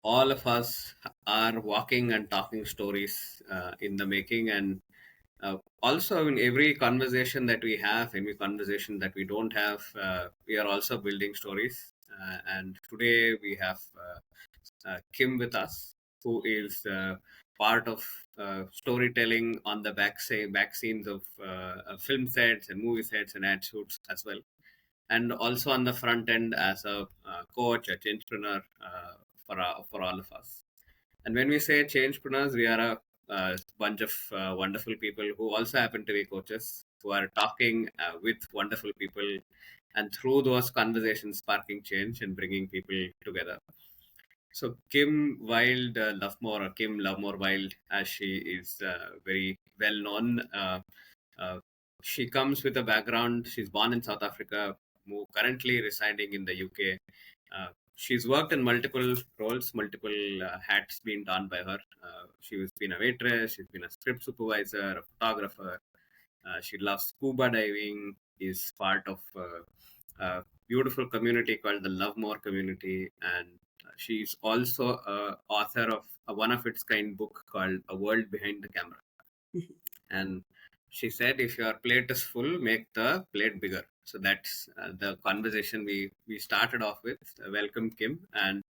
all of us are walking and talking stories in the making. And also in every conversation that we have, every conversation that we don't have, we are also building stories. And today we have Kim with us, who is part of storytelling on the back scenes of film sets and movie sets and ad shoots as well, and also on the front end as a coach, a changepreneur for all of us. And when we say changepreneurs, we are a bunch of wonderful people who also happen to be coaches, who are talking with wonderful people, and through those conversations, sparking change and bringing people together. So Kim Wild Lovemore, or Kim Lovemore Wild, as she is very well known. She comes with a background. She's born in South Africa, currently residing in the UK. She's worked in multiple roles, multiple hats being done by her. She's been a waitress, she's been a script supervisor, a photographer. She loves scuba diving, is part of a beautiful community called the LoveMore community. And she's also author of a one of its kind book called A World Behind the Camera. And she said, if your plate is full, make the plate bigger. So that's the conversation we started off with. Welcome, Kim, and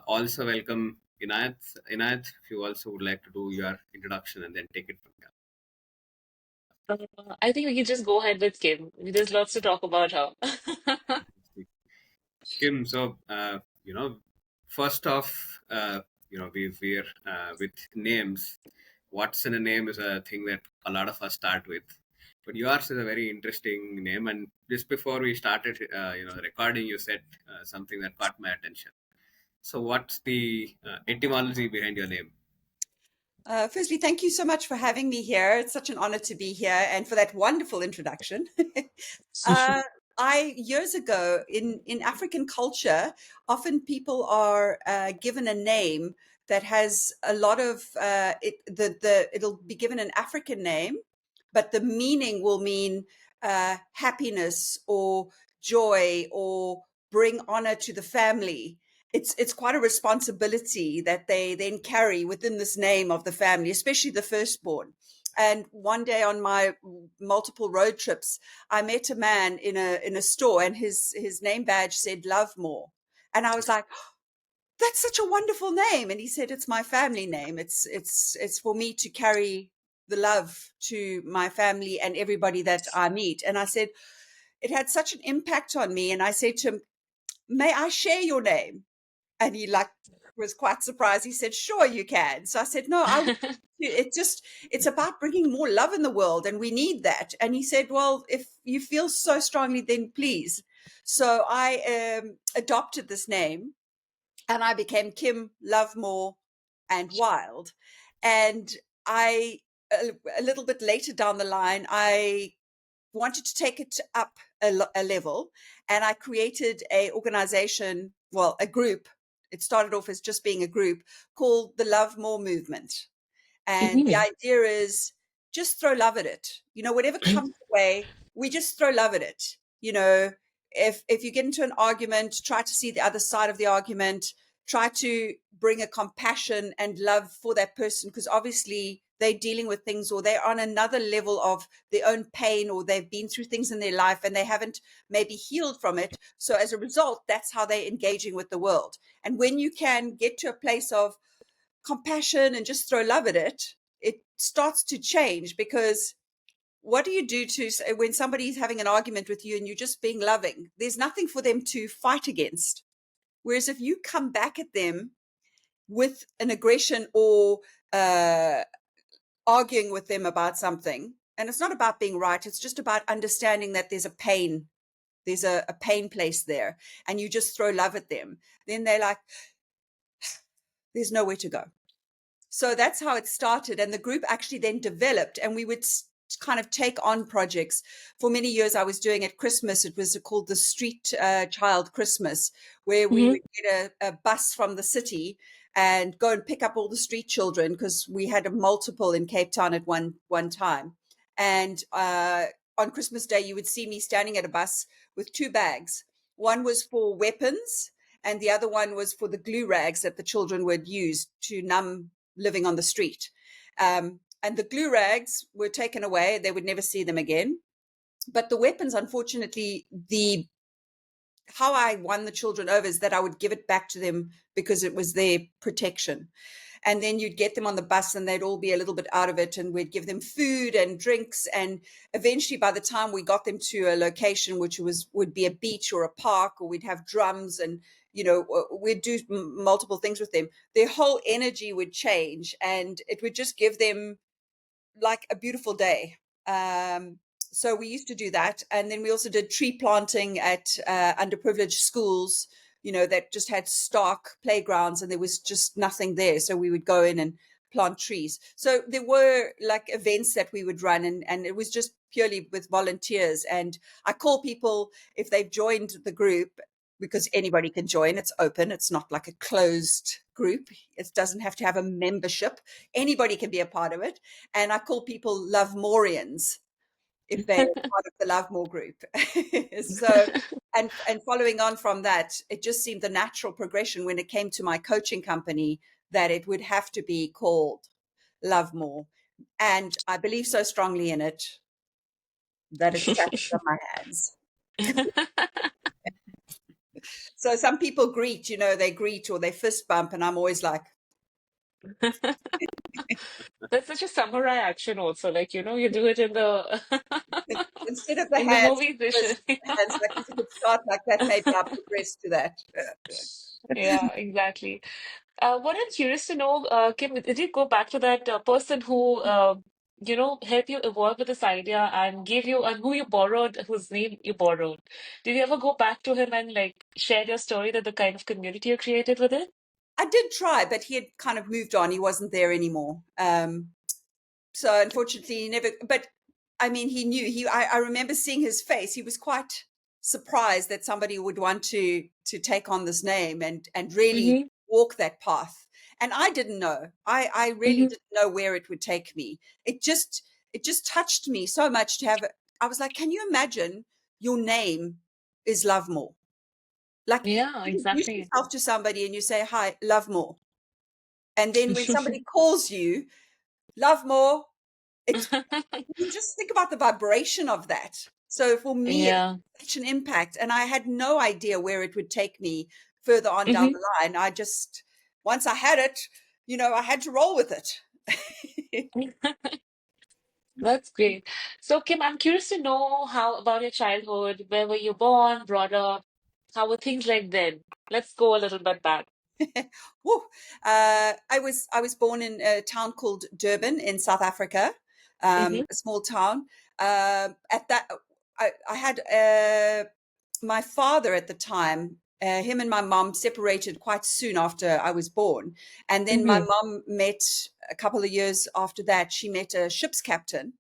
also welcome Inayat. Inayat, if you also would like to do your introduction and then take it from here. I think we can just go ahead with Kim. There's lots to talk about her. Kim, so first off, we're with names. What's in a name is a thing that a lot of us start with, but yours is a very interesting name. And just before we started, recording, you said something that caught my attention. So, what's the etymology behind your name? Firstly, thank you so much for having me here. It's such an honor to be here and for that wonderful introduction. Years ago in African culture, often people are given a name that has a lot of it'll be given an African name, but the meaning will mean happiness or joy or bring honor to the family. It's quite a responsibility that they then carry within this name of the family, especially the firstborn. And one day on my multiple road trips, I met a man in a store, and his name badge said LoveMore, and I was like, "That's such a wonderful name." And he said, "It's my family name. It's for me to carry the love to my family and everybody that I meet." And I said, it had such an impact on me, and I said to him, "May I share your name?" And he was quite surprised. He said, "Sure, you can." So I said, "No, it's about bringing more love in the world, and we need that." And he said, "Well, if you feel so strongly, then please." So I adopted this name, and I became Kim Lovemore and Wild. And a little bit later down the line, I wanted to take it up a level, and I created a organization, well, a group. It started off as just being a group called the LoveMore Movement. And the idea is just throw love at it. Whatever comes away, we just throw love at it. If you get into an argument, try to see the other side of the argument, try to bring a compassion and love for that person, because obviously they're dealing with things, or they're on another level of their own pain, or they've been through things in their life and they haven't maybe healed from it. So as a result, that's how they're engaging with the world. And when you can get to a place of compassion and just throw love at it, it starts to change. Because what do you do when somebody's having an argument with you and you're just being loving? There's nothing for them to fight against. Whereas if you come back at them with an aggression or arguing with them about something, and it's not about being right, it's just about understanding that there's a pain place there, and you just throw love at them, then they're like, there's nowhere to go. So that's how it started. And the group actually then developed, and we would kind of take on projects. For many years, I was doing at Christmas, it was called the Street Child Christmas, where we would get a bus from the city and go and pick up all the street children, because we had a multiple in Cape Town at one time. And on Christmas Day, you would see me standing at a bus with two bags. One was for weapons, and the other one was for the glue rags that the children would use to numb living on the street. And the glue rags were taken away. They would never see them again. But the weapons, unfortunately, how I won the children over is that I would give it back to them because it was their protection. And then you'd get them on the bus and they'd all be a little bit out of it, and we'd give them food and drinks. And eventually, by the time we got them to a location, which would be a beach or a park, or we'd have drums and, we'd do multiple things with them, their whole energy would change and it would just give them like a beautiful day. So we used to do that. And then we also did tree planting at underprivileged schools, that just had stark playgrounds and there was just nothing there. So we would go in and plant trees. So there were like events that we would run, and it was just purely with volunteers. And I call people, if they've joined the group, because anybody can join, it's open, it's not like a closed group, it doesn't have to have a membership, anybody can be a part of it. And I call people LoveMoreans if they're part of the LoveMore group. So, and following on from that, it just seemed the natural progression when it came to my coaching company that it would have to be called LoveMore. And I believe so strongly in it that it sat on my hands. So some people greet, they greet or they fist bump, and I'm always like, That's such a samurai action also. Like, you do it in the instead of the in the hands, movie vision. fist hands, like if you could start like that, maybe I'll progress to that. Yeah, exactly. What I'm curious to know, Kim, did you go back to that person who, helped you evolve with this idea and gave you, and who you borrowed, whose name you borrowed? Did you ever go back to him and like share your story, that the kind of community you created with it? I did try, but he had kind of moved on. He wasn't there anymore. So unfortunately, he never. But I mean, he knew. I remember seeing his face. He was quite surprised that somebody would want to take on this name and really Mm-hmm. walk that path. And I didn't know. I really Mm-hmm. didn't know where it would take me. It just touched me so much to have. I was like, can you imagine your name is Lovemore? Like, Yeah, you introduce exactly. yourself to somebody and you say, hi, Lovemore. And then when somebody calls you, Lovemore, it you just think about the vibration of that. So for me, it Yeah. had such an impact, and I had no idea where it would take me further on down Mm-hmm. the line. Once I had it, I had to roll with it. That's great. So, Kim, I'm curious to know how about your childhood. Where were you born, brought up? How were things like then? Let's go a little bit back. Woo. I was born in a town called Durban in South Africa, Mm-hmm. a small town. At that, I had my father at the time. Him and my mom separated quite soon after I was born, and then my Mm-hmm. mom met a couple of years after that. She met a ship's captain.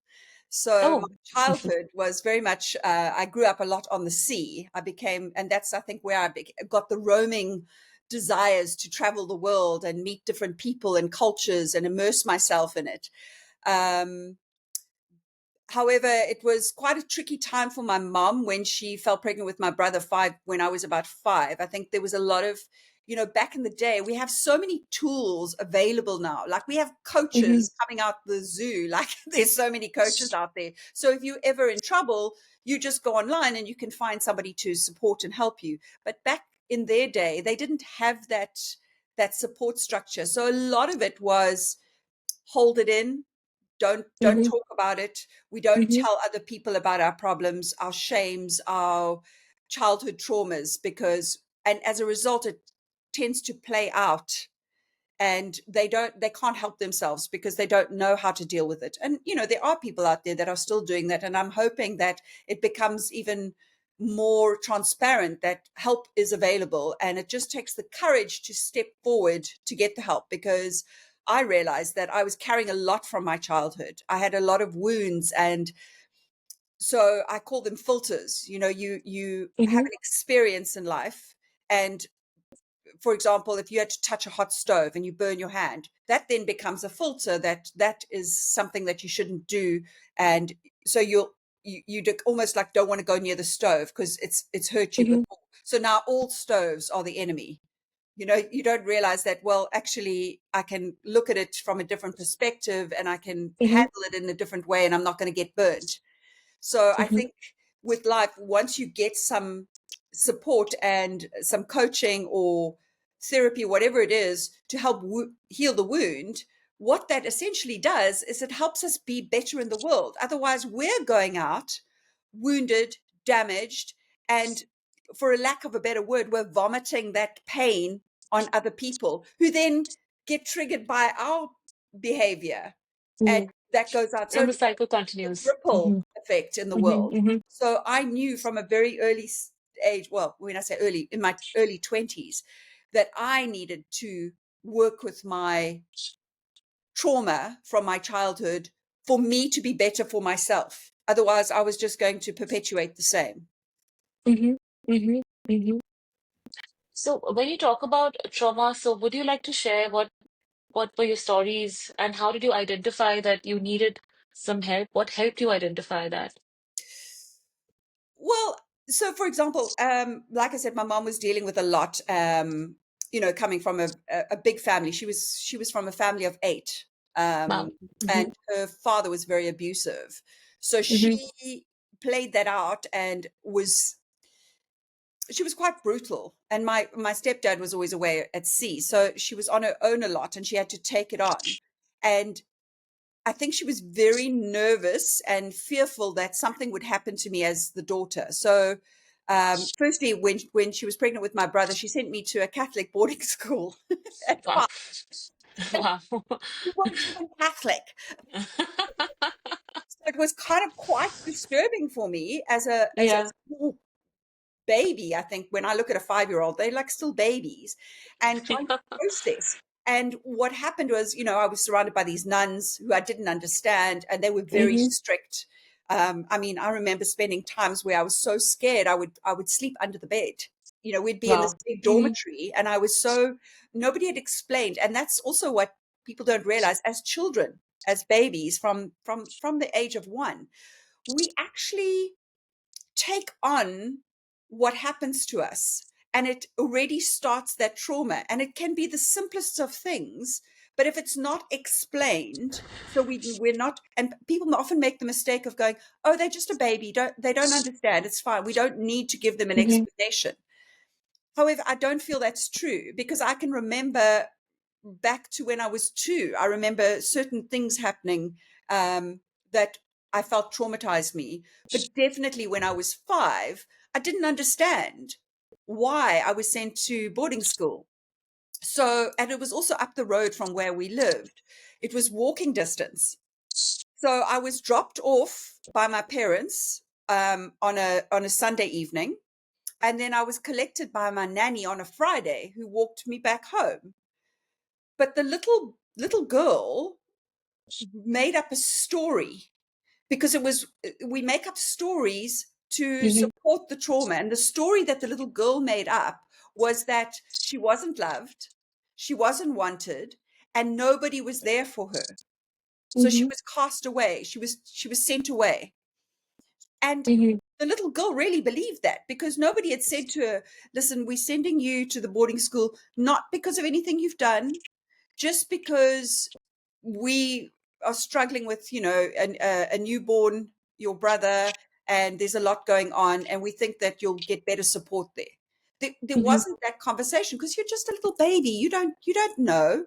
So my Oh. childhood was very much. I grew up a lot on the sea. And that's I think where I got the roaming desires to travel the world and meet different people and cultures and immerse myself in it. Um, However, it was quite a tricky time for my mom when she fell pregnant with my brother when I was about 5. I think there was a lot of, back in the day, we have so many tools available now. Like we have Mm-hmm. coaches coming out the zoo. Like there's so many coaches out there. So if you're ever in trouble, you just go online and you can find somebody to support and help you. But back in their day, they didn't have that support structure. So a lot of it was hold it in, don't Mm-hmm. talk about it. We don't Mm-hmm. tell other people about our problems, our shames, our childhood traumas, and as a result it tends to play out, and they can't help themselves because they don't know how to deal with it. And there are people out there that are still doing that, and I'm hoping that it becomes even more transparent that help is available, and it just takes the courage to step forward to get the help, because I realized that I was carrying a lot from my childhood. I had a lot of wounds, and so I call them filters. You have Mm-hmm. an experience in life, and for example, if you had to touch a hot stove and you burn your hand, that then becomes a filter that is something that you shouldn't do. And so you almost like don't want to go near the stove because it's hurt you before. So now all stoves are the enemy. You don't realize that, well, actually, I can look at it from a different perspective and I can handle it in a different way and I'm not going to get burnt. So I think with life, once you get some support and some coaching or therapy, whatever it is, to help heal the wound, what that essentially does is it helps us be better in the world. Otherwise, we're going out wounded, damaged, and for a lack of a better word, we're vomiting that pain on other people who then get triggered by our behavior. And that goes out. So And the cycle a continues. ripple effect in the world. Mm-hmm. So I knew from a very early age, well, when I say early, in my early 20s, that I needed to work with my trauma from my childhood for me to be better for myself. Otherwise, I was just going to perpetuate the same. Mm-hmm. Mm-hmm. Mm-hmm. So when you talk about trauma, so would you like to share what were your stories and how did you identify that you needed some help? What helped you identify that? Well, so for example, like I said, my mom was dealing with a lot, coming from a big family. She was from a family of 8, Wow. Mm-hmm. and her father was very abusive. So Mm-hmm. she played that out and she was quite brutal. And my stepdad was always away at sea, so she was on her own a lot, and she had to take it on. And I think she was very nervous and fearful that something would happen to me as the daughter. So, firstly, when she was pregnant with my brother, she sent me to a Catholic boarding school at Wow. 5. And Wow. we weren't even Catholic. So it was kind of quite disturbing for me as a Yeah. small baby. I think when I look at a 5-year-old, they're like still babies, and trying to process. And what happened was, I was surrounded by these nuns who I didn't understand, and they were very Mm-hmm. strict. I mean, I remember spending times where I was so scared I would sleep under the bed. We'd be in this Wow. big Mm-hmm. dormitory, and nobody had explained. And that's also what people don't realize: as children, as babies, from the age of 1, we actually take on what happens to us, and it already starts that trauma, and it can be the simplest of things, but if it's not explained, so we're not, and people often make the mistake of going, oh, they're just a baby, they don't understand, it's fine, we don't need to give them an Mm-hmm. explanation. However, I don't feel that's true, because I can remember back to when I was 2, I remember certain things happening, that I felt traumatized me. But definitely when I was 5, I didn't understand why I was sent to boarding school. So, and it was also up the road from where we lived. It was walking distance. So I was dropped off by my parents, on a Sunday evening, and then I was collected by my nanny on a Friday, who walked me back home. But the little girl made up a story, because we make up stories to Mm-hmm. support the trauma. And the story that the little girl made up was that she wasn't loved, she wasn't wanted, and nobody was there for her. So she Mm-hmm. was cast away. She was sent away. And Mm-hmm. the little girl really believed that, because nobody had said to her, listen, we're sending you to the boarding school not because of anything you've done, just because we are struggling with, a newborn, your brother, and there's a lot going on, and we think that you'll get better support there. There Mm-hmm. wasn't that conversation, because you're just a little baby. You don't know.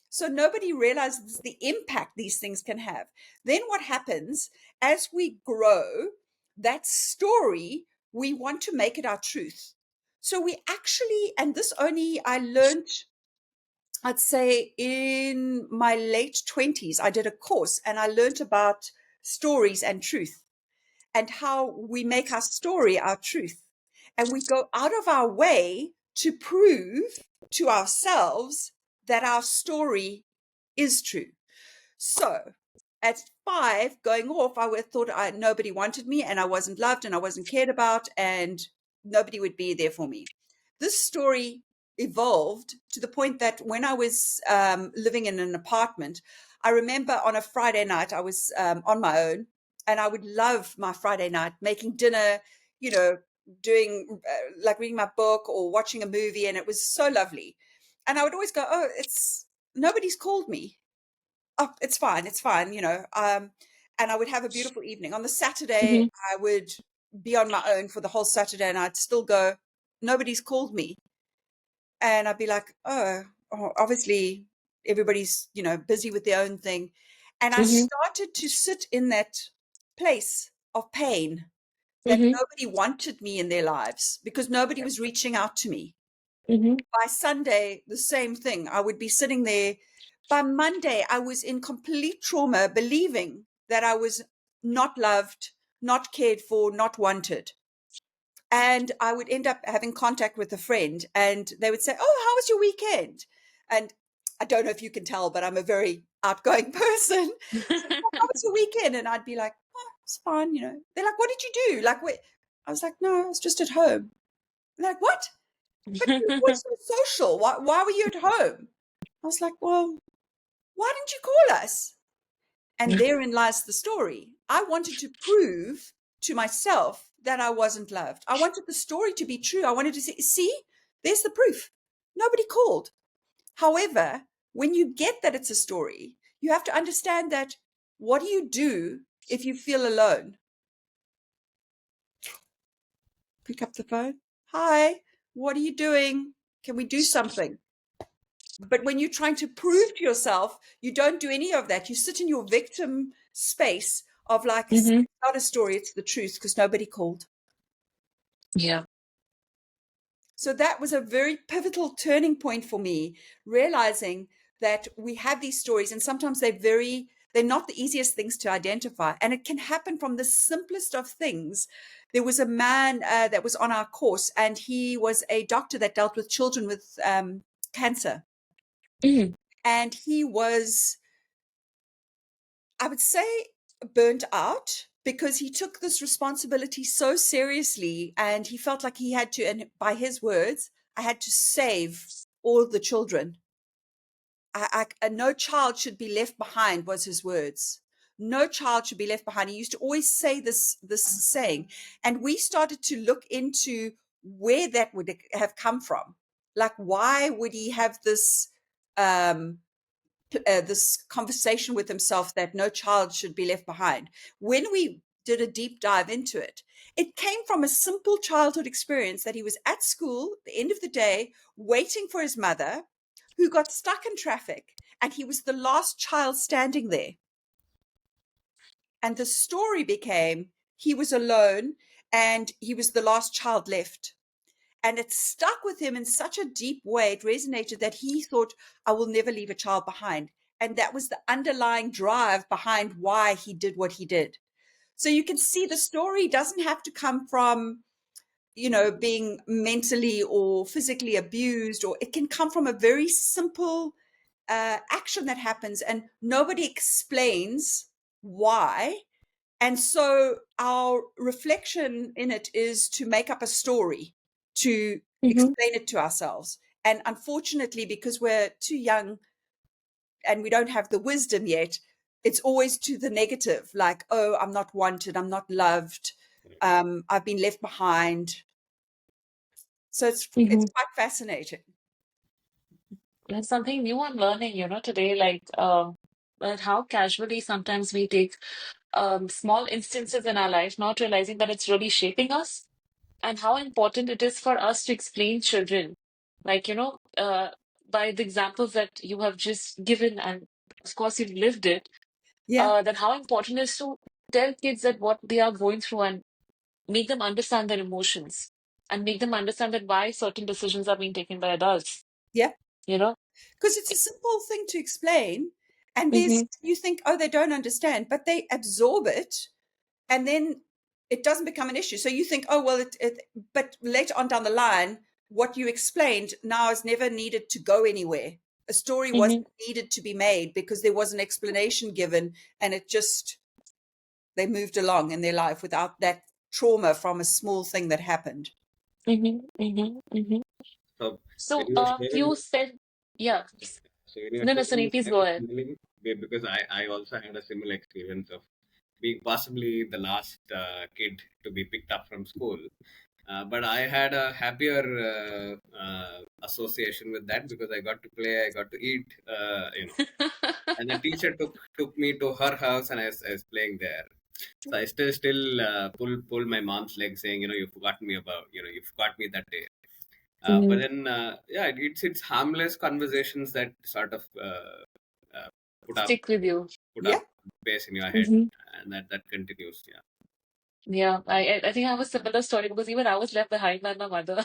So nobody realizes the impact these things can have. Then what happens as we grow, that story, we want to make it our truth. So we actually, and this only I learned, I'd say in my late 20s, I did a course and I learned about stories and truth, and how we make our story our truth. And we go out of our way to prove to ourselves that our story is true. So at 5, going off, thought nobody wanted me, and I wasn't loved, and I wasn't cared about, and nobody would be there for me. This story evolved to the point that when I was living in an apartment, I remember on a Friday night, I was on my own, And I would love my Friday night, making dinner, you know, doing like reading my book or watching a movie. And it was so lovely. And I would always go, oh, nobody's called me. Oh, it's fine. It's fine. And I would have a beautiful evening. On the Saturday, Mhm. I would be on my own for the whole Saturday and I'd still go, nobody's called me. And I'd be like, obviously everybody's, busy with their own thing. And I Mhm. started to sit in that place of pain that Mhm. nobody wanted me in their lives because nobody was reaching out to me. Mhm. By Sunday, the same thing. I would be sitting there. By Monday, I was in complete trauma, believing that I was not loved, not cared for, not wanted. And I would end up having contact with a friend and they would say, oh, how was your weekend? And I don't know if you can tell, but I'm a very outgoing person. So, how was your weekend? And I'd be like, oh, it's fine. They're like, what did you do? Like, what? I was like, no, I was just at home. And they're like, what? But you're always so social. Why were you at home? I was like, well, why didn't you call us? And therein lies the story. I wanted to prove to myself that I wasn't loved. I wanted the story to be true. I wanted to say, see, there's the proof. Nobody called. However, when you get that it's a story, you have to understand that what do you do if you feel alone? Pick up the phone. Hi, what are you doing? Can we do something? But when you're trying to prove to yourself, you don't do any of that. You sit in your victim space of like, it's Mhm. not a story, it's the truth because nobody called. Yeah. So that was a very pivotal turning point for me, realizing that we have these stories and sometimes they're not the easiest things to identify. And it can happen from the simplest of things. There was a man that was on our course and he was a doctor that dealt with children with cancer. Mhm. And he was, I would say, burnt out because he took this responsibility so seriously and he felt like he had to, and by his words, I had to save all the children. No child should be left behind was his words. No child should be left behind. He used to always say this saying, and we started to look into where that would have come from. Like, why would he have um, this conversation with himself that no child should be left behind? When we did a deep dive into it, it came from a simple childhood experience that he was at school at the end of the day, waiting for his mother, who got stuck in traffic, and he was the last child standing there. And the story became he was alone and he was the last child left. And it stuck with him in such a deep way, it resonated that he thought, I will never leave a child behind. And that was the underlying drive behind why he did what he did. So you can see the story doesn't have to come from, being mentally or physically abused, or it can come from a very simple action that happens and nobody explains why. And so our reflection in it is to make up a story to Mhm. explain it to ourselves. And unfortunately, because we're too young and we don't have the wisdom yet, it's always to the negative, like, oh, I'm not wanted, I'm not loved, I've been left behind. So it's Mhm. quite fascinating. That's something new I'm learning, today, like but how casually sometimes we take small instances in our life, not realizing that it's really shaping us, and how important it is for us to explain children, like, by the examples that you have just given, and of course you've lived it, Yeah, that how important it is to tell kids that what they are going through and make them understand their emotions and make them understand that why certain decisions are being taken by adults, yeah. you know? Because it's a simple thing to explain. And Mm-hmm, you think, oh, they don't understand, but they absorb it and then it doesn't become an issue. So you think, oh, well, but later on down the line, what you explained now is never needed to go anywhere. A story mm-hmm, wasn't needed to be made because there was an explanation given and they moved along in their life without that trauma from a small thing that happened. mm-hmm, mm-hmm, mm-hmm. So when So, you were sharing, you said, yeah. so when you were No, no, sharing Sunny, this please kind go of ahead. feeling, because I also had a similar experience of being possibly the last kid to be picked up from school. But I had a happier association with that, because I got to play, I got to eat, and the teacher took me to her house, and I was playing there. So I still pull my mom's leg, saying, you forgot me about, you forgot me that day. But Mhm. then, yeah, it's harmless conversations that sort of uh, put up Stick with you. put Yeah. up space in your head, Hmm. and that continues. Yeah. Yeah, I think I have a similar story because even I was left behind by my mother.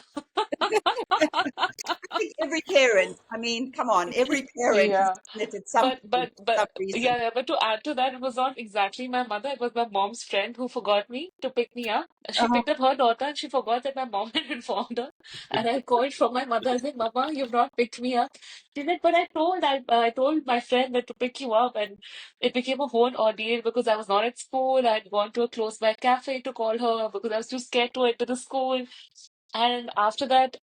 I think every parent, I mean, come on, every parent has Yeah. done it at some But point but for some but reason. yeah, yeah, but to add to that, it was not exactly my mother. It was my mom's friend who forgot me to pick me up. She Uh-huh. picked up her daughter and she forgot that my mom had informed her. And I called from my mother. I said, "Mama, you've not picked me up." She said, "But I told my friend that to pick you up." And it became a whole ordeal because I was not at school. I'd gone to a close by cafe to call her because I was too scared to enter the school. And after that,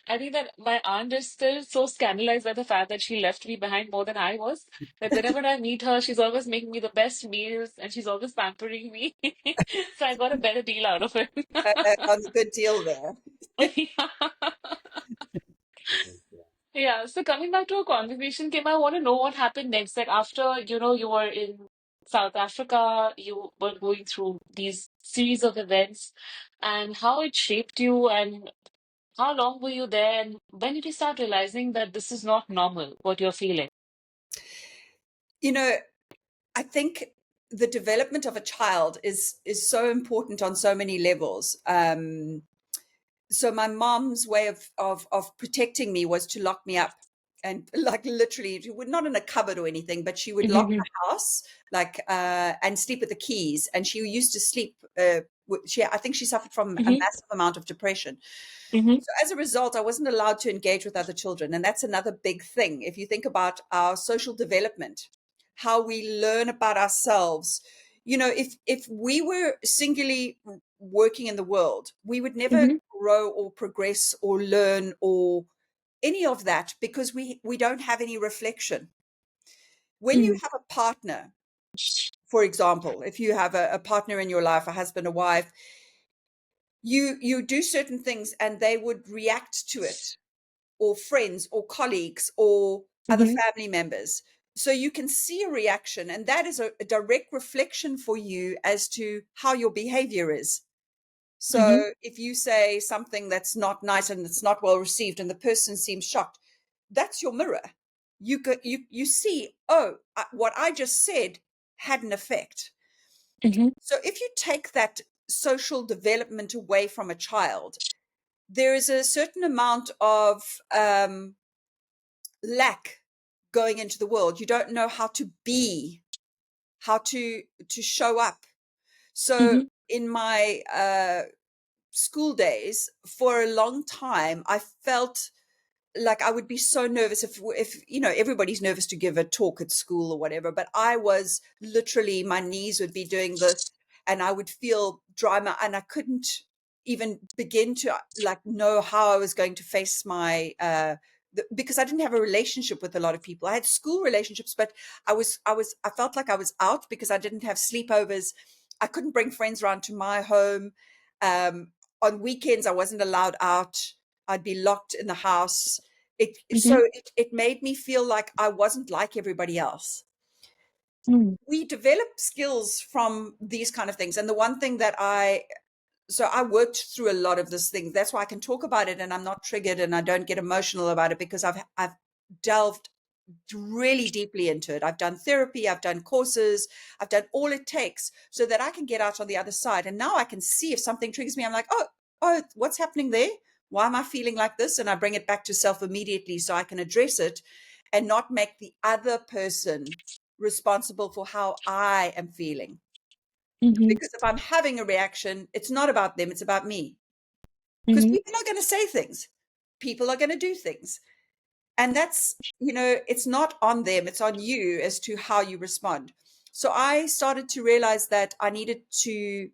I think that my aunt is still so scandalized by the fact that she left me behind more than I was. That whenever I meet her, she's always making me the best meals and she's always pampering me. So I got a better deal out of it. On the good deal there. Yeah. So coming back to a conversation, Kim, I want to know what happened next. Like after, you were in South Africa, you were going through these series of events and how it shaped you and how long were you there? And when did you start realizing that this is not normal, what you're feeling? You know, I think the development of a child is so important on so many levels. So my mom's way of protecting me was to lock me up, and like literally, she would not in a cupboard or anything, but she would lock Mm-hmm. the house, like and sleep with the keys. And she used to sleep. I think she suffered from a Mm-hmm. massive amount of depression. Mm-hmm. So as a result, I wasn't allowed to engage with other children. And that's another big thing. If you think about our social development, how we learn about ourselves, if we were singularly working in the world, we would never Mm-hmm. grow or progress or learn or any of that, because we don't have any reflection. When you have a partner, for example, if you have a partner in your life, a husband, a wife, you do certain things and they would react to it, or friends or colleagues or other Mm-hmm. family members. So you can see a reaction, and that is a direct reflection for you as to how your behavior is. Mm-hmm. So if you say something that's not nice and it's not well received and the person seems shocked, that's your mirror. You see, oh, what I just said had an effect. Mm-hmm. So if you take that social development away from a child, there is a certain amount of lack going into the world. You don't know how to be, how to show up. So Mm-hmm. in my school days, for a long time, I felt like I would be so nervous if everybody's nervous to give a talk at school or whatever, but I was literally, my knees would be doing this, and I would feel dry mouth, and I couldn't even begin to like know how I was going to face my because I didn't have a relationship with a lot of people. I had school relationships, but I felt like I was out because I didn't have sleepovers. I couldn't bring friends around to my home. On weekends I wasn't allowed out. I'd be locked in the house. Mm-hmm. It made me feel like I wasn't like everybody else. Mm-hmm. We develop skills from these kind of things. And the one thing that I worked through a lot of this thing. That's why I can talk about it and I'm not triggered and I don't get emotional about it, because I've delved really deeply into it. I've done therapy, I've done courses, I've done all it takes so that I can get out on the other side. And now I can see if something triggers me, I'm like, oh, what's happening there? Why am I feeling like this? And I bring it back to self immediately so I can address it and not make the other person responsible for how I am feeling. Mm-hmm. Because if I'm having a reaction, it's not about them, it's about me. Because Mm-hmm. people are going to say things, people are going to do things. And that's, it's not on them, it's on you as to how you respond. So I started to realize that I needed to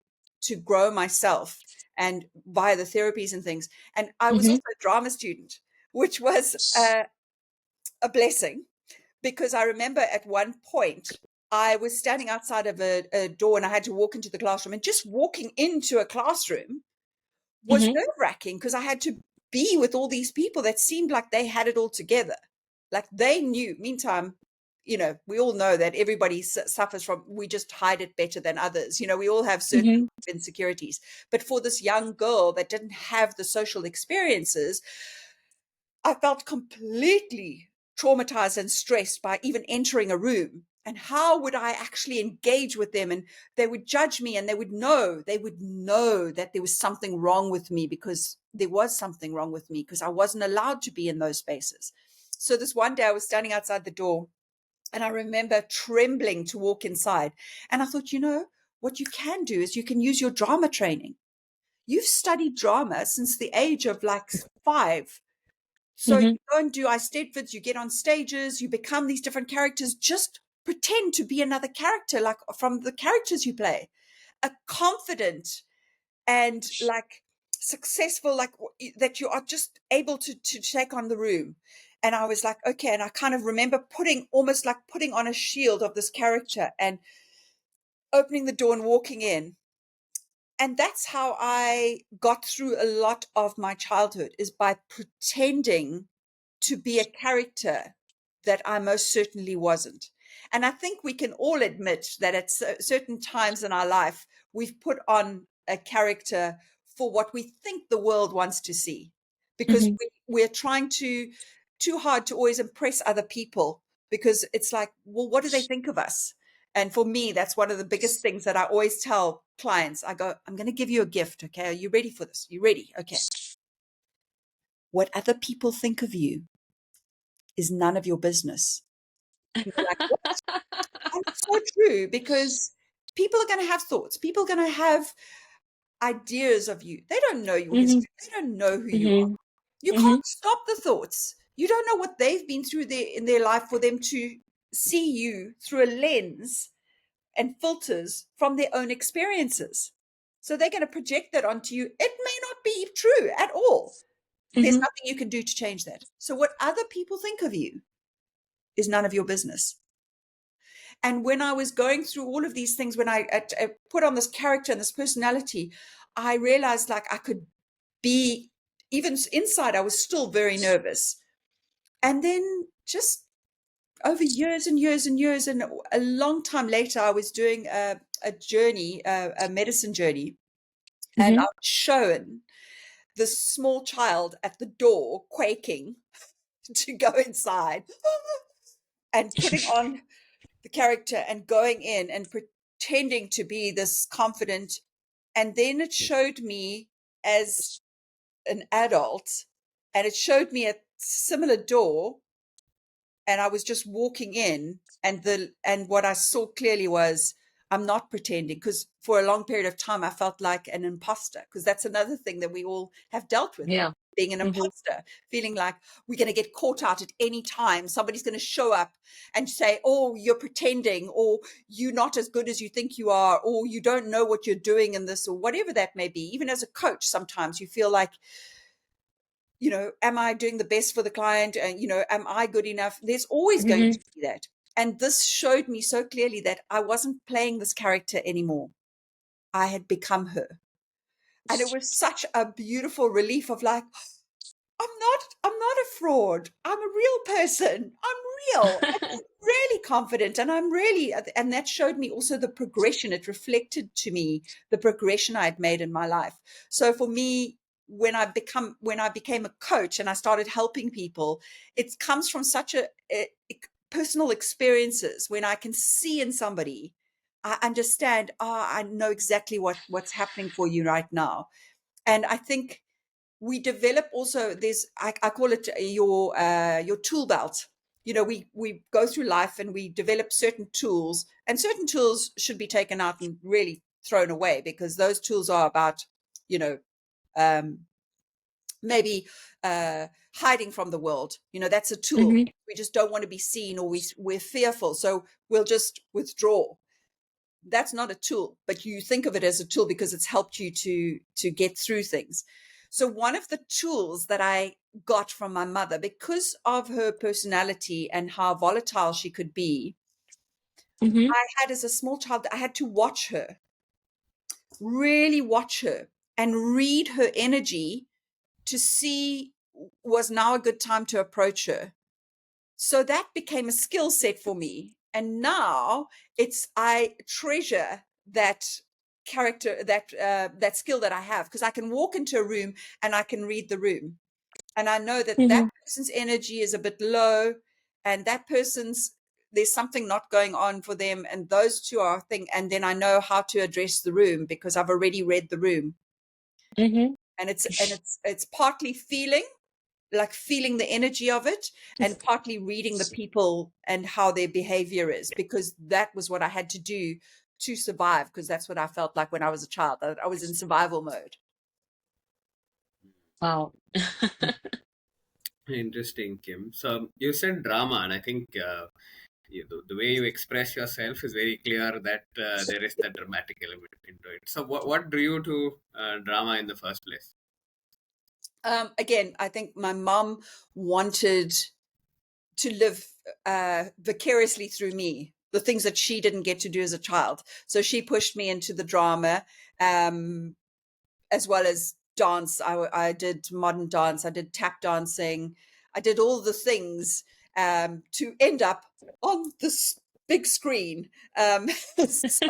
grow myself, and via the therapies and things. And I was Mm-hmm. also a drama student, which was a blessing, because I remember at one point I was standing outside of a door and I had to walk into the classroom, and just walking into a classroom was nerve-wracking because I had to be with all these people that seemed like they had it all together. Like they knew. Meantime, we all know that everybody suffers from, we just hide it better than others. We all have certain insecurities. But for this young girl that didn't have the social experiences, I felt completely traumatized and stressed by even entering a room. And how would I actually engage with them? And they would judge me, and they would know that there was something wrong with me, because there was something wrong with me because I wasn't allowed to be in those spaces. So this one day I was standing outside the door, and I remember trembling to walk inside. And I thought, what you can do is you can use your drama training. You've studied drama since the age of like 5. So you go and do Eisteddfods, you get on stages, you become these different characters. Just pretend to be another character, like from the characters you play. A confident and like successful, like that you are just able to take on the room. And I was like, okay. And I kind of remember almost like putting on a shield of this character and opening the door and walking in. And that's how I got through a lot of my childhood, is by pretending to be a character that I most certainly wasn't. And I think we can all admit that at certain times in our life, we've put on a character for what we think the world wants to see, because we're trying too hard to always impress other people, because it's like, well, what do they think of us? And for me, that's one of the biggest things that I always tell clients. I go, I'm going to give you a gift. Okay. Are you ready for this? You ready? Okay. What other people think of you is none of your business. And you're like, what? And it's so true, because people are going to have thoughts. People are going to have ideas of you. They don't know your history. They don't know who you are. You can't stop the thoughts. You don't know what they've been through in their life for them to see you through a lens and filters from their own experiences. So they're going to project that onto you. It may not be true at all. There's nothing you can do to change that. So what other people think of you is none of your business. And when I was going through all of these things, when I put on this character and this personality, I realized like I could be, even inside, I was still very nervous. And then just over years and years and years, and a long time later, I was doing a journey, a medicine journey. And I was shown this small child at the door quaking to go inside and putting on the character and going in and pretending to be this confident. And then it showed me as an adult, and it showed me a similar door, and I was just walking in, and what I saw clearly was, I'm not pretending, because for a long period of time I felt like an imposter, because that's another thing that we all have dealt with. Yeah. Being an imposter, feeling like we're going to get caught out at any time. Somebody's going to show up and say, oh, you're pretending, or you're not as good as you think you are, or you don't know what you're doing in this, or whatever that may be. Even as a coach, sometimes you feel like, am I doing the best for the client? And, am I good enough? There's always going to be that. And this showed me so clearly that I wasn't playing this character anymore. I had become her. And it was such a beautiful relief of like, I'm not a fraud. I'm a real person. I'm real. I'm really confident. And and that showed me also the progression. It reflected to me the progression I had made in my life. So for me, when I became a coach and I started helping people, it comes from such a personal experiences. When I can see in somebody, I understand, I know exactly what's happening for you right now. And I think we develop also, I call it your tool belt. We go through life and we develop certain tools, and certain tools should be taken out and really thrown away, because those tools are about, maybe hiding from the world. That's a tool. We just don't want to be seen, or we're fearful, so we'll just withdraw. That's not a tool, but you think of it as a tool because it's helped you to get through things. So one of the tools that I got from my mother, because of her personality and how volatile she could be, Mm-hmm. I had as a small child, I had to watch her, really watch her and read her energy to see was now a good time to approach her. So that became a skill set for me. And now I treasure that character, that skill that I have, because I can walk into a room and I can read the room. And I know that that Mm-hmm. person's energy is a bit low, and there's something not going on for them. And those two are a thing. And then I know how to address the room because I've already read the room. Mm-hmm. And it's partly feeling the energy of it, and partly reading the people and how their behavior is, because that was what I had to do to survive, because that's what I felt like when I was a child. I was in survival mode. Wow. Interesting, Kim. So you said drama, and I think the way you express yourself is very clear that there is that dramatic element into it. So what drew you to drama in the first place? Again, I think my mom wanted to live vicariously through me, the things that she didn't get to do as a child. So she pushed me into the drama, as well as dance. I did modern dance, I did tap dancing, I did all the things to end up on this big screen. So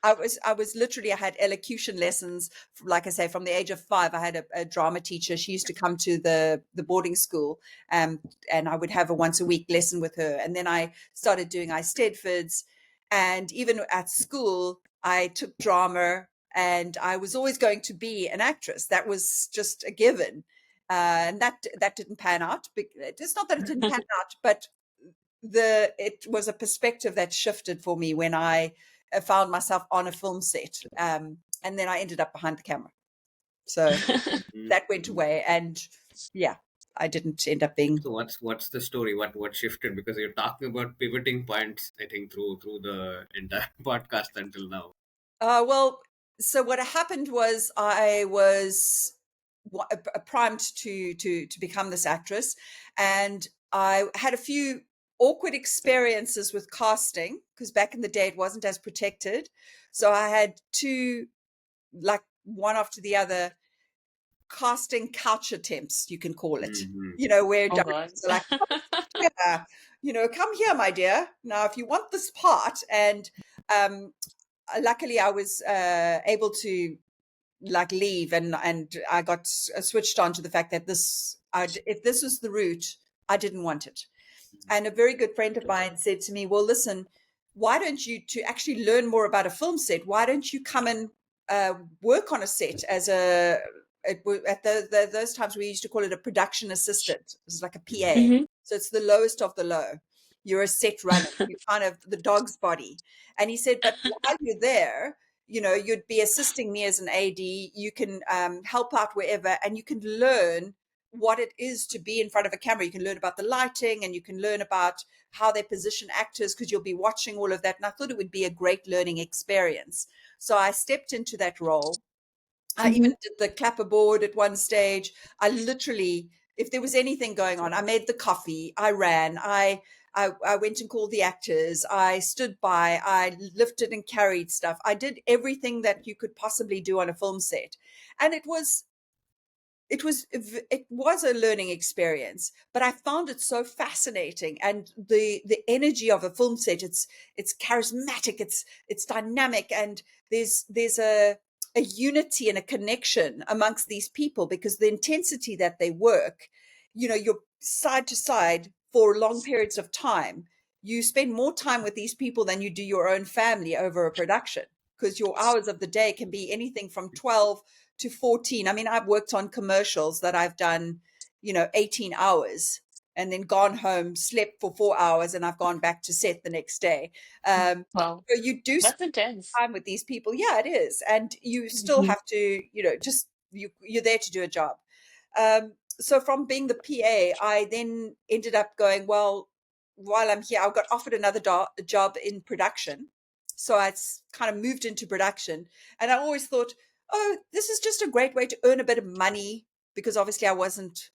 I was literally, I had elocution lessons, like I say, from the age of 5. I had a drama teacher. She used to come to the boarding school, and I would have a once a week lesson with her. And then I started doing Eisteddfods, and even at school, I took drama, and I was always going to be an actress. That was just a given. And that didn't pan out. It's not that it didn't pan out, but it was a perspective that shifted for me when I found myself on a film set, and then I ended up behind the camera. So that went Mhm. away, and yeah, I didn't end up being. So what's the story? What shifted? Because you're talking about pivoting points, I think, through the entire podcast until now. Well, so what happened was I was primed to become this actress, and I had a few awkward experiences with casting, because back in the day it wasn't as protected. So I had two, like, one after the other, casting couch attempts, you can call it. Mm-hmm. Where Oh God. directors are like, yeah, come here, my dear. Now, if you want this part, and um, luckily I was able to, like, leave, and I got switched on to the fact that if this was the route, I didn't want it. And a very good friend of mine said to me, well, listen, why don't you, to actually learn more about a film set, why don't you come and work on a set as at those times we used to call it a production assistant. It was like a PA. Mm-hmm. So it's the lowest of the low. You're a set runner. You're kind of the dog's body. And he said, but while you're there, you'd be assisting me as an AD. You can help out wherever, and you can learn what it is to be in front of a camera. You can learn about the lighting, and you can learn about how they position actors, because you'll be watching all of that. And I thought it would be a great learning experience. So I stepped into that role. I Mm-hmm. even did the clapperboard at one stage. I literally, if there was anything going on, I made the coffee, I ran, I went and called the actors, I stood by, I lifted and carried stuff. I did everything that you could possibly do on a film set. And it was a learning experience, but I found it so fascinating. And the energy of a film set, it's charismatic, it's dynamic, and there's a unity and a connection amongst these people, because the intensity that they work, you're side to side for long periods of time. You spend more time with these people than you do your own family over a production, because your hours of the day can be anything from 12 to 14. I mean, I've worked on commercials that I've done, 18 hours, and then gone home, slept for 4 hours, and I've gone back to set the next day. Wow. So you do spend That's intense. time with these people. Yeah, it is. And you still Mm-hmm. have to, just you're there to do a job. So from being the PA, I then ended up going, well, while I'm here, I got offered another job in production. So I kind of moved into production, and I always thought, oh, this is just a great way to earn a bit of money, because obviously I wasn't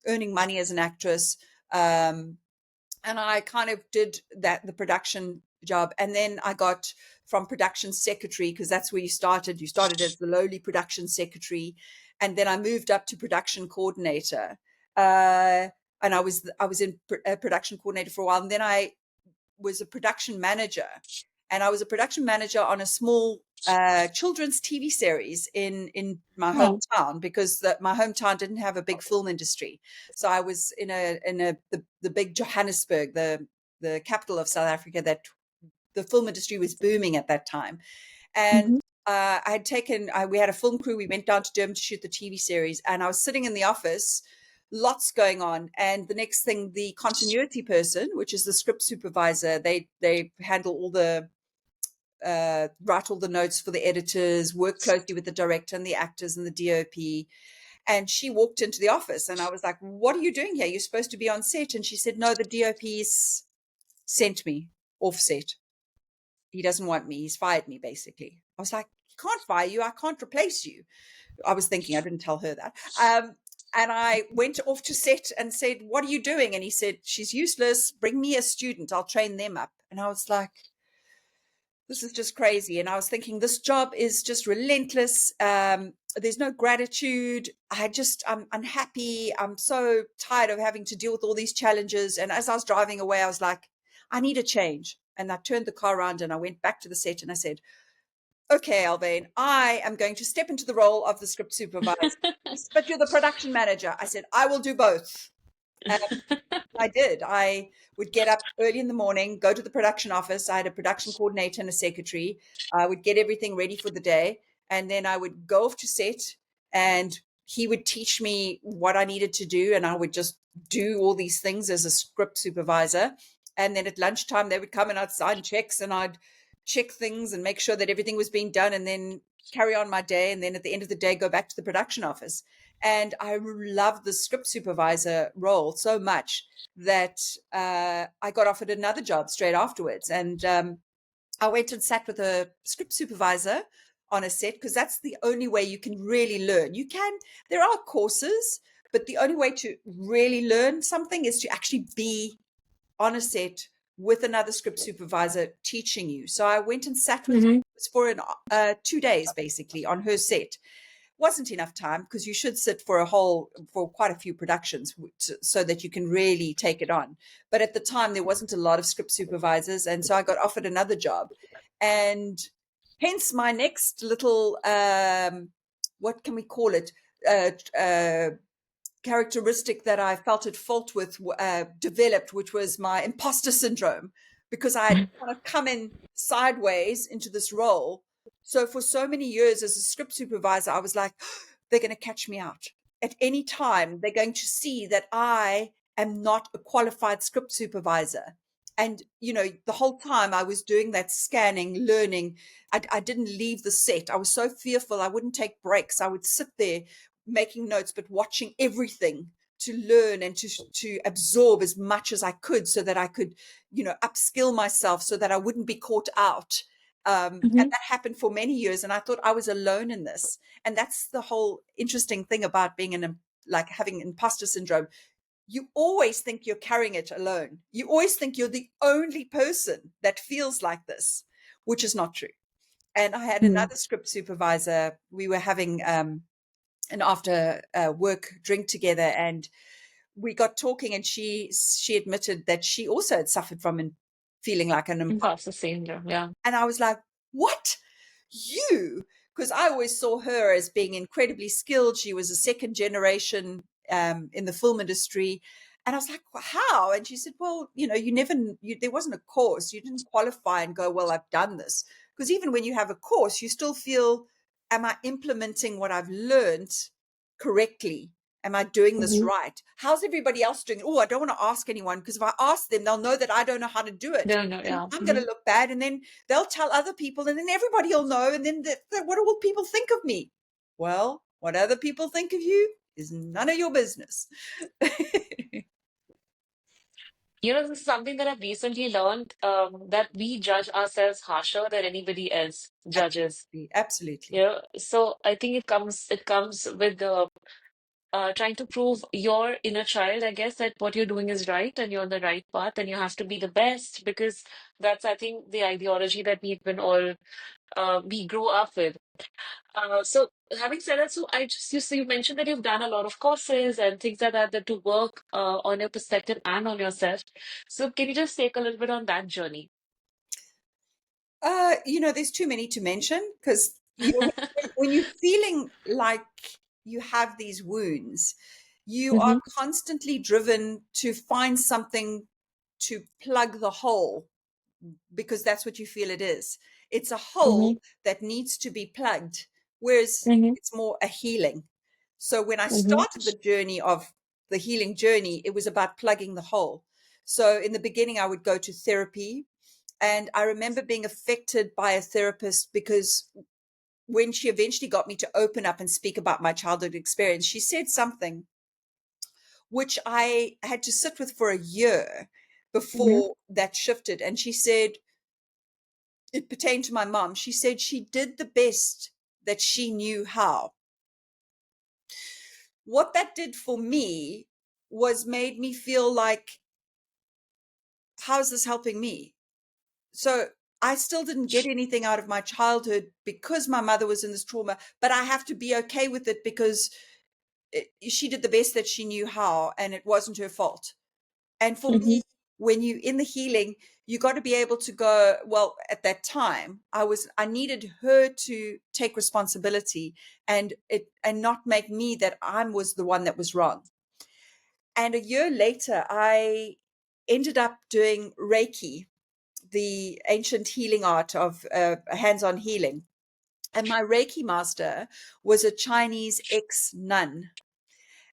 earning money as an actress. And I kind of did the production job. And then I got from production secretary, because that's where you started. You started as the lowly production secretary, and then I moved up to production coordinator. And I was in production coordinator for a while, and then I was a production manager, and I was a production manager on a small children's TV series in my Oh. hometown, because my hometown didn't have a big film industry. So I was in the big Johannesburg, the capital of South Africa, that the film industry was booming at that time. And I had we had a film crew. We went down to Durban to shoot the TV series, and I was sitting in the office, lots going on. And the next thing, the continuity person, which is the script supervisor, they handle all the write all the notes for the editors, work closely with the director and the actors and the DOP. And she walked into the office, and I was like, "What are you doing here? You're supposed to be on set." And she said, "No, the DOP's sent me off set. He doesn't want me. He's fired me, basically." I was like, "He can't fire you. I can't replace you." I was thinking, I didn't tell her that. And I went off to set and said, "What are you doing?" And he said, "She's useless. Bring me a student. I'll train them up." And I was like, this is just crazy. And I was thinking, this job is just relentless. There's no gratitude. I'm unhappy. I'm so tired of having to deal with all these challenges. And as I was driving away, I was like, I need a change. And I turned the car around and I went back to the set and I said, "Okay, Alvain, I am going to step into the role of the script supervisor." "But you're the production manager." I said, "I will do both." I did. I would get up early in the morning, go to the production office. I had a production coordinator and a secretary. I would get everything ready for the day. And then I would go off to set, and he would teach me what I needed to do. And I would just do all these things as a script supervisor. And then at lunchtime, they would come and I'd sign checks and I'd check things and make sure that everything was being done, and then carry on my day. And then at the end of the day, go back to the production office. And I loved the script supervisor role so much that I got offered another job straight afterwards. And I went and sat with a script supervisor on a set, because that's the only way you can really learn. There are courses, but the only way to really learn something is to actually be on a set with another script supervisor teaching you. So I went and sat with her for 2 days, basically, on her set. Wasn't enough time, because you should sit for quite a few productions so that you can really take it on. But at the time, there wasn't a lot of script supervisors. And so I got offered another job. And hence my next little, what can we call it? Characteristic that I felt at fault with developed, which was my imposter syndrome, because I had kind of come in sideways into this role. So for so many years as a script supervisor, I was like, they're going to catch me out. At any time, they're going to see that I am not a qualified script supervisor. And, the whole time I was doing that scanning, learning, I didn't leave the set. I was so fearful. I wouldn't take breaks. I would sit there making notes, but watching everything to learn and to absorb as much as I could, so that I could, upskill myself so that I wouldn't be caught out. And that happened for many years. And I thought I was alone in this. And that's the whole interesting thing about being having imposter syndrome. You always think you're carrying it alone. You always think you're the only person that feels like this, which is not true. And I had another script supervisor. We were having an after work drink together, and we got talking, and she admitted that she also had suffered from feeling like an Imposter syndrome, yeah. And I was like, "What? You?" Because I always saw her as being incredibly skilled. She was a second generation in the film industry. And I was like, "How?" And she said, "Well, there wasn't a course. You didn't qualify and go, 'Well, I've done this.' Because even when you have a course, you still feel, am I implementing what I've learned correctly? Am I doing this right? How's everybody else doing it? Oh, I don't want to ask anyone, because if I ask them, they'll know that I don't know how to do it. No, And yeah. I'm going to look bad, and then they'll tell other people, and then everybody will know. And then what will people think of me?" Well, what other people think of you is none of your business. This is something that I've recently learned, that we judge ourselves harsher than anybody else judges. Absolutely. So I think it comes with the trying to prove your inner child, I guess, that what you're doing is right and you're on the right path and you have to be the best, because that's, I think, the ideology that we've been all we grew up with. So having said that, so you mentioned that you've done a lot of courses and things like that, that to work on your perspective and on yourself. So can you just take a little bit on that journey? There's too many to mention because when you're feeling like you have these wounds, you are Mm-hmm, constantly driven to find something to plug the hole because that's what you feel it is. It's a mm-hmm, hole that needs to be plugged, whereas mm-hmm, it's more a healing. So when I mm-hmm, started the healing journey, it was about plugging the hole. So in the beginning, I would go to therapy. And I remember being affected by a therapist because when she eventually got me to open up and speak about my childhood experience, she said something which I had to sit with for a year mm-hmm, before that shifted. And she said, it pertained to my mom. She said she did the best that she knew how. What that did for me was made me feel like, how is this helping me? So I still didn't get anything out of my childhood because my mother was in this trauma, but I have to be okay with it because she did the best that she knew how, and it wasn't her fault. And for mm-hmm, me, when you in the healing, you got to be able to go, well, at that time, I needed her to take responsibility and not make me that I was the one that was wrong. And a year later, I ended up doing Reiki, the ancient healing art of hands-on healing. And my Reiki master was a Chinese ex-nun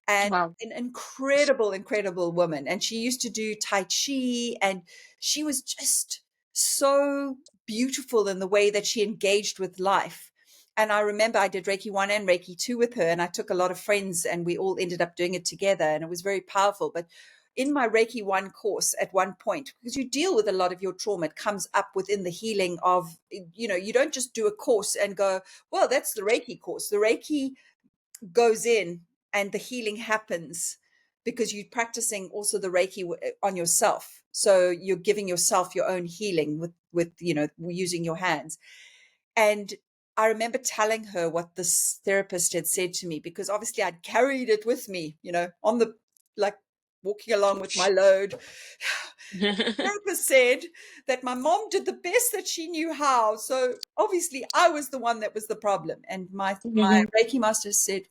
and wow. an incredible, incredible woman. And she used to do Tai Chi, and she was just so beautiful in the way that she engaged with life. And I remember I did Reiki 1 and Reiki 2 with her, and I took a lot of friends, and we all ended up doing it together, and it was very powerful. But in my Reiki 1 course, at one point, because you deal with a lot of your trauma, it comes up within the healing of, you don't just do a course and go, well, that's the Reiki course. The Reiki goes in and the healing happens because you're practicing also the Reiki on yourself. So you're giving yourself your own healing with using your hands. And I remember telling her what this therapist had said to me, because obviously I'd carried it with me, on the, like, walking along with my load. Therapist said that my mom did the best that she knew how. So obviously I was the one that was the problem. And my Mm-hmm, Reiki master said,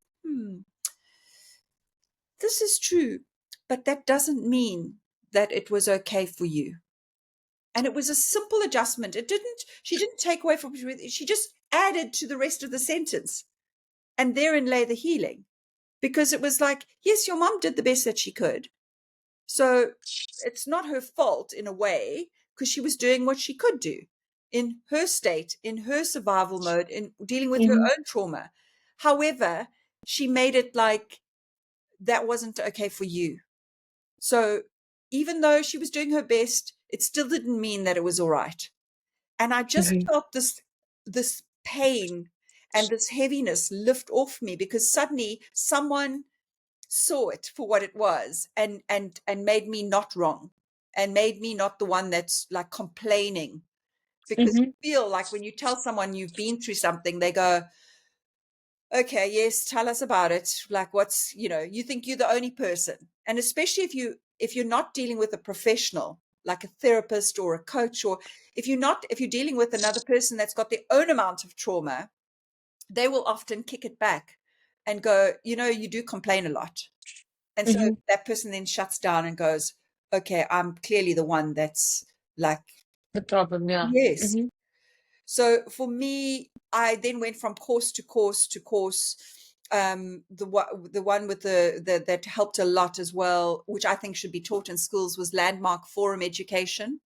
this is true, but that doesn't mean that it was okay for you. And it was a simple adjustment. She didn't take away from it. She just added to the rest of the sentence. And therein lay the healing, because it was like, yes, your mom did the best that she could. So it's not her fault in a way, because she was doing what she could do in her state, in her survival mode, in dealing with her mm-hmm, own trauma. However, she made it like that wasn't okay for you. So even though she was doing her best, it still didn't mean that it was all right. And I just mm-hmm, felt this pain and this heaviness lift off me, because suddenly someone saw it for what it was and made me not wrong, and made me not the one that's like complaining. Because mm-hmm, you feel like when you tell someone you've been through something, they go, okay, yes, tell us about it. Like, what's, you think you're the only person. And especially if you're not dealing with a professional, like a therapist or a coach, or if you're dealing with another person that's got their own amount of trauma, they will often kick it back and go, you do complain a lot. And so mm-hmm. that person then shuts down and goes, okay, I'm clearly the one that's like, The problem, yeah. yes. Mm-hmm, So for me, I then went from course to course to course. The one with the that helped a lot as well, which I think should be taught in schools, was Landmark Forum Education.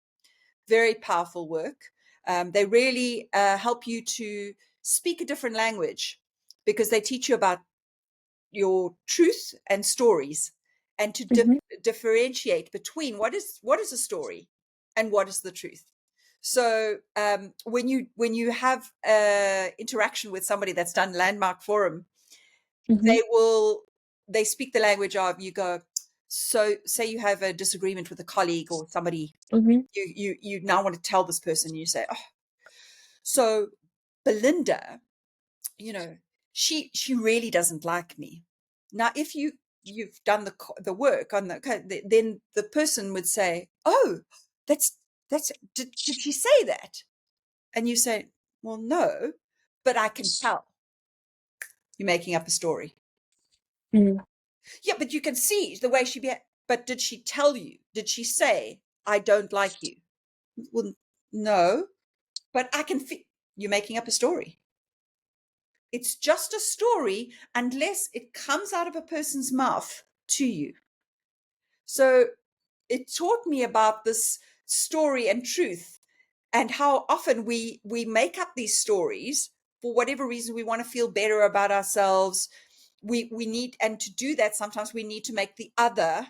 Very powerful work. They really help you to speak a different language, because they teach you about your truth and stories, and to mm-hmm, differentiate between what is a story and what is the truth. So when you have interaction with somebody that's done Landmark Forum, mm-hmm, they will they speak the language of, you go, so say you have a disagreement with a colleague or somebody, you now want to tell this person, you say, oh, so Belinda, she really doesn't like me. Now, if you've done the work on then the person would say, oh, that's did she say that? And you say, well, no, but I can tell. You're making up a story. Yeah, but you can see the way she but did she tell you? Did she say, I don't like you? Well, no, but I can feel. You're making up a story. It's just a story unless it comes out of a person's mouth to you. So it taught me about this story and truth, and how often we make up these stories for whatever reason. We want to feel better about ourselves. We need, and to do that, sometimes we need to make the other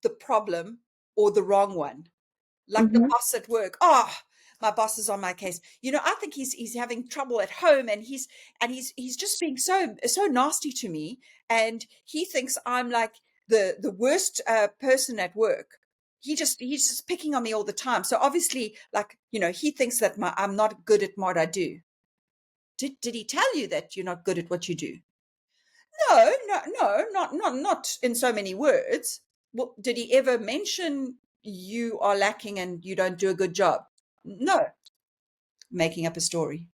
the problem or the wrong one. Like the boss at work. Oh, my boss is on my case. I think he's having trouble at home, and he's just being so nasty to me, and he thinks I'm like the worst person at work. He's just picking on me all the time. So obviously, like, he thinks that I'm not good at what I do. Did he tell you that you're not good at what you do? No, not in so many words. Well, did he ever mention you are lacking and you don't do a good job? No. Making up a story.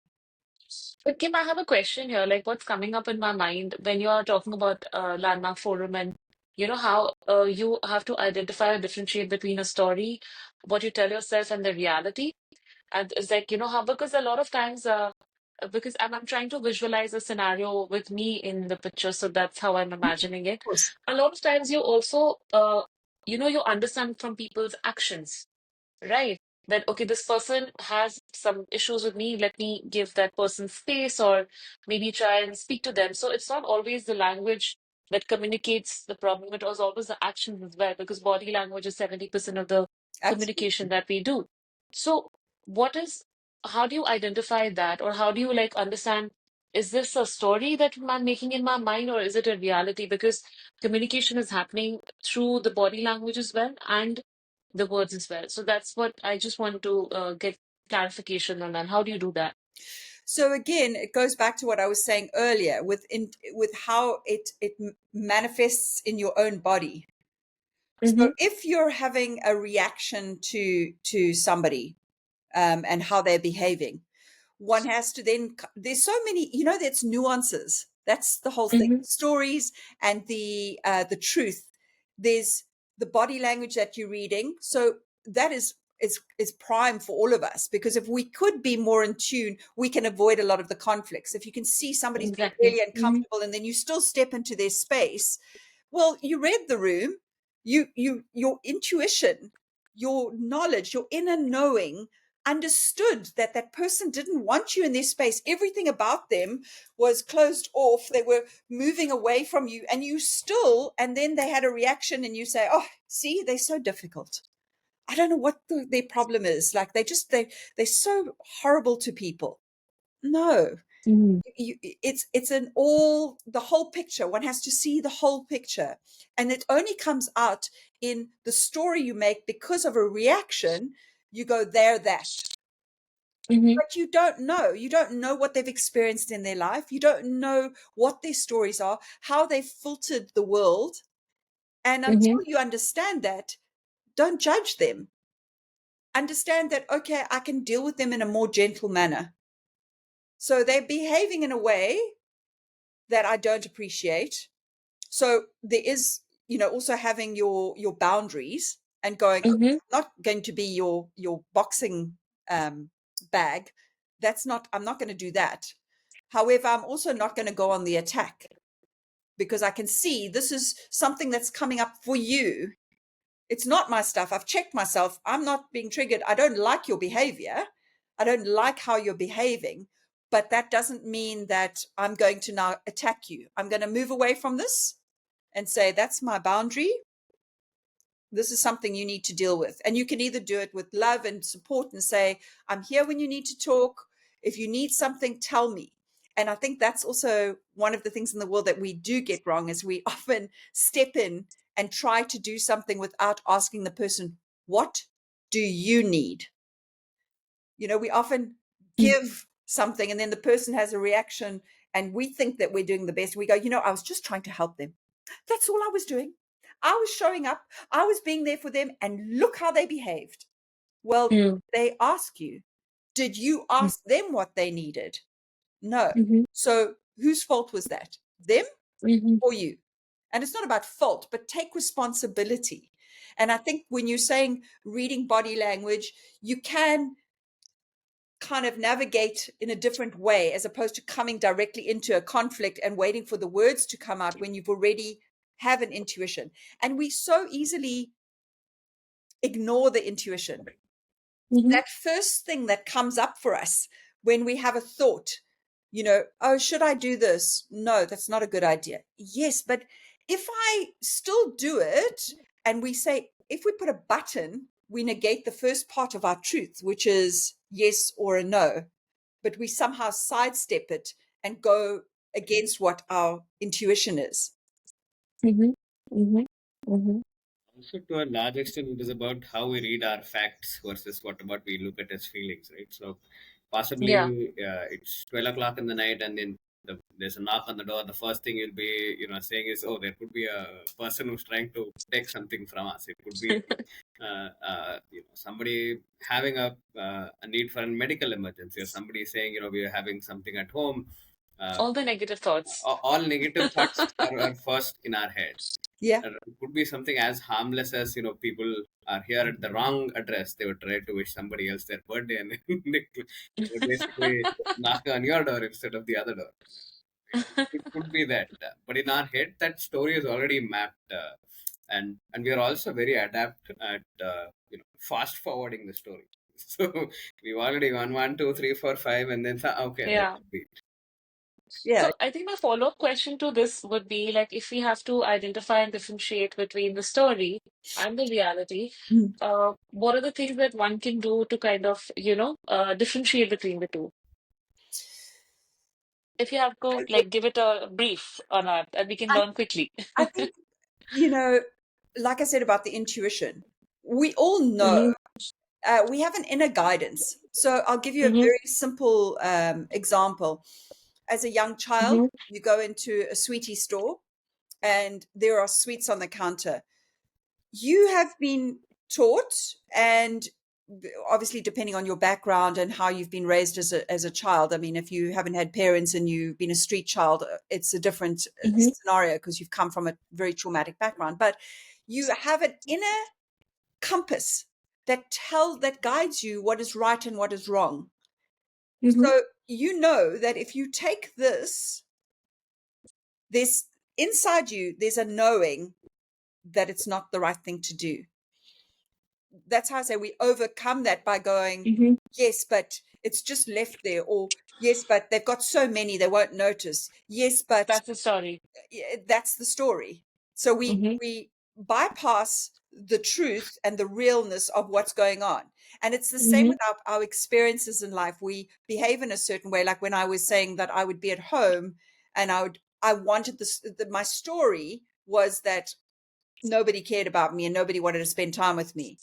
But Kim, I have a question here. Like, what's coming up in my mind when you are talking about Landmark Forum, and how you have to identify and differentiate between a story, what you tell yourself, and the reality. And it's like, how, because a lot of times, because I'm trying to visualize a scenario with me in the picture, so that's how I'm imagining it. Of course. A lot of times you also, you understand from people's actions, right? That, okay, this person has some issues with me, let me give that person space, or maybe try and speak to them. So it's not always the language that communicates the problem, it was always the actions as well, because body language is 70% of the communication Absolutely. that we do. So how do you identify that, or how do you like understand, is this a story that I'm making in my mind, or is it a reality? Because communication is happening through the body language as well, and the words as well. So that's what I just want to get clarification on that. How do you do that? So again, it goes back to what I was saying earlier with how it manifests in your own body. So if you're having a reaction to somebody, and how they're behaving, one has to then, there's so many, that's nuances. That's the whole thing. Stories and the truth. There's the body language that you're reading. So that is prime for all of us, because if we could be more in tune, we can avoid a lot of the conflicts. If you can see somebody's being Exactly. really uncomfortable and then you still step into their space, well, you read the room, your intuition, your knowledge, your inner knowing understood that that person didn't want you in their space. Everything about them was closed off. They were moving away from you, and and then they had a reaction, and you say, oh, see, they're so difficult. I don't know what their problem is. Like, they're so horrible to people. No, it's the whole picture. One has to see the whole picture, and it only comes out in the story you make because of a reaction. You go, they're that. But you don't know what they've experienced in their life. You don't know what their stories are, how they've filtered the world. And until you understand that, don't judge them. Understand that, okay, I can deal with them in a more gentle manner. So they're behaving in a way that I don't appreciate. So there is, also having your boundaries and going, okay, I'm not going to be your boxing bag. I'm not going to do that. However, I'm also not going to go on the attack, because I can see this is something that's coming up for you. It's not my stuff. I've checked myself. I'm not being triggered. I don't like your behavior. I don't like how you're behaving, but that doesn't mean that I'm going to now attack you. I'm going to move away from this and say, that's my boundary. This is something you need to deal with. And you can either do it with love and support and say, I'm here when you need to talk. If you need something, tell me. And I think that's also one of the things in the world that we do get wrong, is we often step in and try to do something without asking the person, what do you need? You know, we often give something and then the person has a reaction and we think that we're doing the best. We go, you know, I was just trying to help them. That's all I was doing. I was showing up. I was being there for them. And look how they behaved. Well, Mm. they ask you, did you ask them what they needed? No. Mm-hmm. So whose fault was that? Them Mm-hmm. or you? And it's not about fault, but take responsibility. And I think when you're saying reading body language, you can kind of navigate in a different way, as opposed to coming directly into a conflict and waiting for the words to come out when you've already have an intuition. And we so easily ignore the intuition. Mm-hmm. That first thing that comes up for us when we have a thought, you know, oh, should I do this? No, that's not a good idea. Yes, but if I still do it, and we say, if we put a button, we negate the first part of our truth, which is yes or a no, but we somehow sidestep it and go against what our intuition is. Mm-hmm. Mm-hmm. Mm-hmm. Also, to a large extent, it is about how we read our facts versus what about we look at as feelings, right? So, Yeah. possibly it's 12 o'clock in the night, and then there's a knock on the door. The first thing you'll be, saying is, "Oh, there could be a person who's trying to take something from us." It could be, somebody having a need for a medical emergency, or somebody saying, we are having something at home. All the negative thoughts. All negative thoughts are first in our head. Yeah. It could be something as harmless as people are here at the wrong address. They would try to wish somebody else their birthday, and they would basically knock on your door instead of the other door. It could be that, but in our head, that story is already mapped, and we are also very adept at fast forwarding the story. So we've already gone 1, 2, 3, 4, 5, and then okay, that Yeah. could be it. Yeah. So I think my follow-up question to this would be like, if we have to identify and differentiate between the story and the reality, Mm. what are the things that one can do to kind of, differentiate between the two? If you have to I think, like give it a brief on that, and we can I, learn quickly. I think, like I said about the intuition, we all know, Mm-hmm. we have an inner guidance. So I'll give you a Mm-hmm. very simple example. As a young child, Mm-hmm. you go into a sweetie store and there are sweets on the counter. You have been taught, and obviously depending on your background and how you've been raised as a child. I mean, if you haven't had parents and you've been a street child, it's a different Mm-hmm. scenario because you've come from a very traumatic background. But you have an inner compass that guides you what is right and what is wrong. Mm-hmm. So you know that if you take this, there's inside you, there's a knowing that it's not the right thing to do. That's how I say we overcome that by going, Mm-hmm. yes, but it's just left there, or yes, but they've got so many they won't notice. Yes, but That's the story. that's the story. So Mm-hmm. we bypass the truth and the realness of what's going on. And it's the same Mm-hmm. with our experiences in life. We behave in a certain way. Like when I was saying that I would be at home and I wanted this, my story was that nobody cared about me and nobody wanted to spend time with me.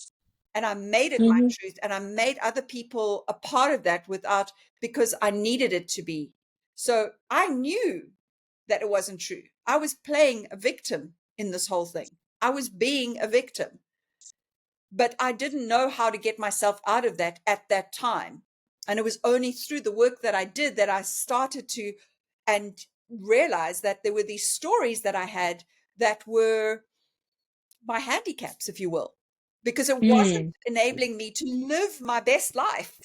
And I made it my Mm-hmm. truth, and I made other people a part of that because I needed it to be. So I knew that it wasn't true. I was playing a victim in this whole thing. I was being a victim, but I didn't know how to get myself out of that at that time. And it was only through the work that I did that I started to and realize that there were these stories that I had that were my handicaps, if you will, because it wasn't Mm. enabling me to live my best life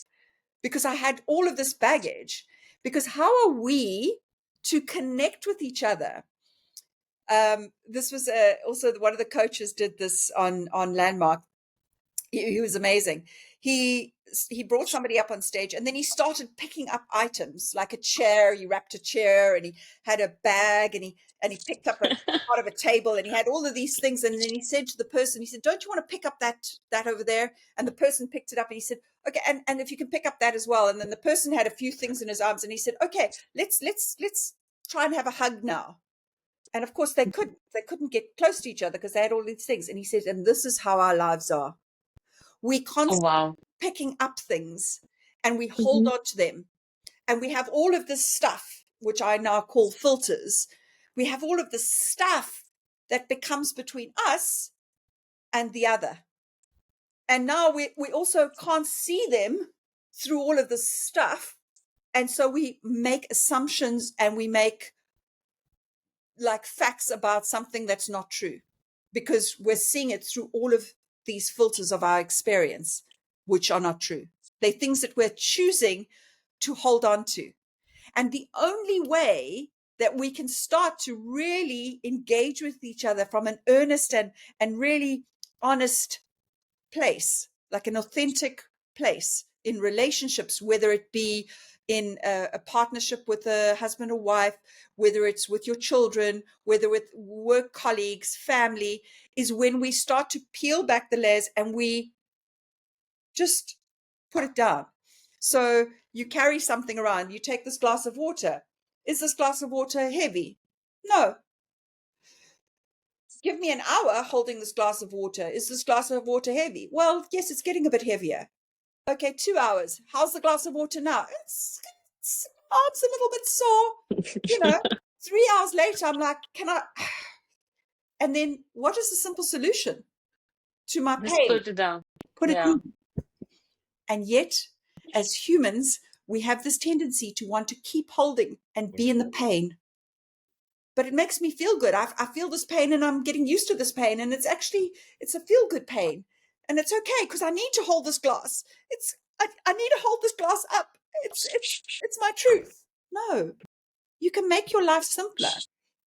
because I had all of this baggage. Because how are we to connect with each other? This was also one of the coaches did this on Landmark. He was amazing. He brought somebody up on stage and then he started picking up items like a chair. He wrapped a chair and he had a bag and he picked up a part of a table and he had all of these things. And then he said to the person, he said, "Don't you want to pick up that over there?" And the person picked it up and he said, Okay, and if you can pick up that as well. And then the person had a few things in his arms, and he said, okay, let's try and have a hug now. And of course they couldn't get close to each other because they had all these things. And he said, and this is how our lives are. We Oh, constantly wow. picking up things and we hold Mm-hmm. on to them. And we have all of this stuff, which I now call filters. We have all of this stuff that becomes between us and the other. And now we also can't see them through all of this stuff. And so we make assumptions and we make like facts about something that's not true because we're seeing it through all of these filters of our experience, which are not true. They're things that we're choosing to hold on to. And the only way that we can start to really engage with each other from an earnest and really honest place, like an authentic place in relationships, whether it be in a partnership with a husband or wife, whether it's with your children, whether with work colleagues, family, is when we start to peel back the layers and we just put it down. So you carry something around, you take this glass of water. Is this glass of water heavy? No. Give me an hour holding this glass of water. Is this glass of water heavy? Well, yes, it's getting a bit heavier. Okay, 2 hours. How's the glass of water now? It's arms a little bit sore. You know, 3 hours later, I'm like, can I? And then what is the simple solution to my Just pain? put it down. Put it Yeah. down. And yet, as humans, we have this tendency to want to keep holding and be in the pain. But it makes me feel good. I feel this pain and I'm getting used to this pain. And it's a feel good pain. And it's okay because I need to hold this glass. I need to hold this glass up. It's my truth. No, you can make your life simpler.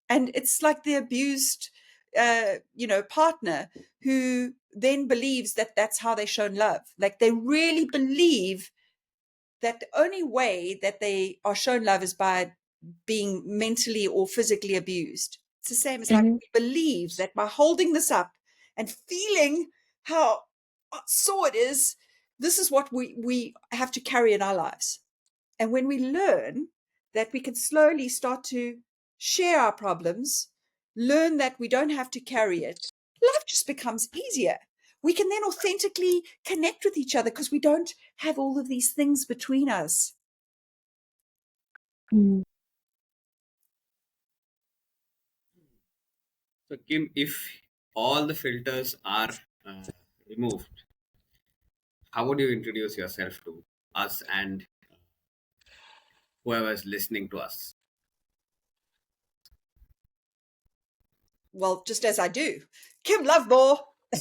And it's like the abused, partner who then believes that that's how they're shown love. Like they really believe that the only way that they are shown love is by being mentally or physically abused. It's the same as like Mm-hmm. we believe that by holding this up and feeling how sore it is, this is what we have to carry in our lives. And when we learn that we can slowly start to share our problems, learn that we don't have to carry it, life just becomes easier. We can then authentically connect with each other because we don't have all of these things between us. Mm. So, Kim, if all the filters are removed, how would you introduce yourself to us and whoever is listening to us? Well, just as I do. Kim LoveMore. I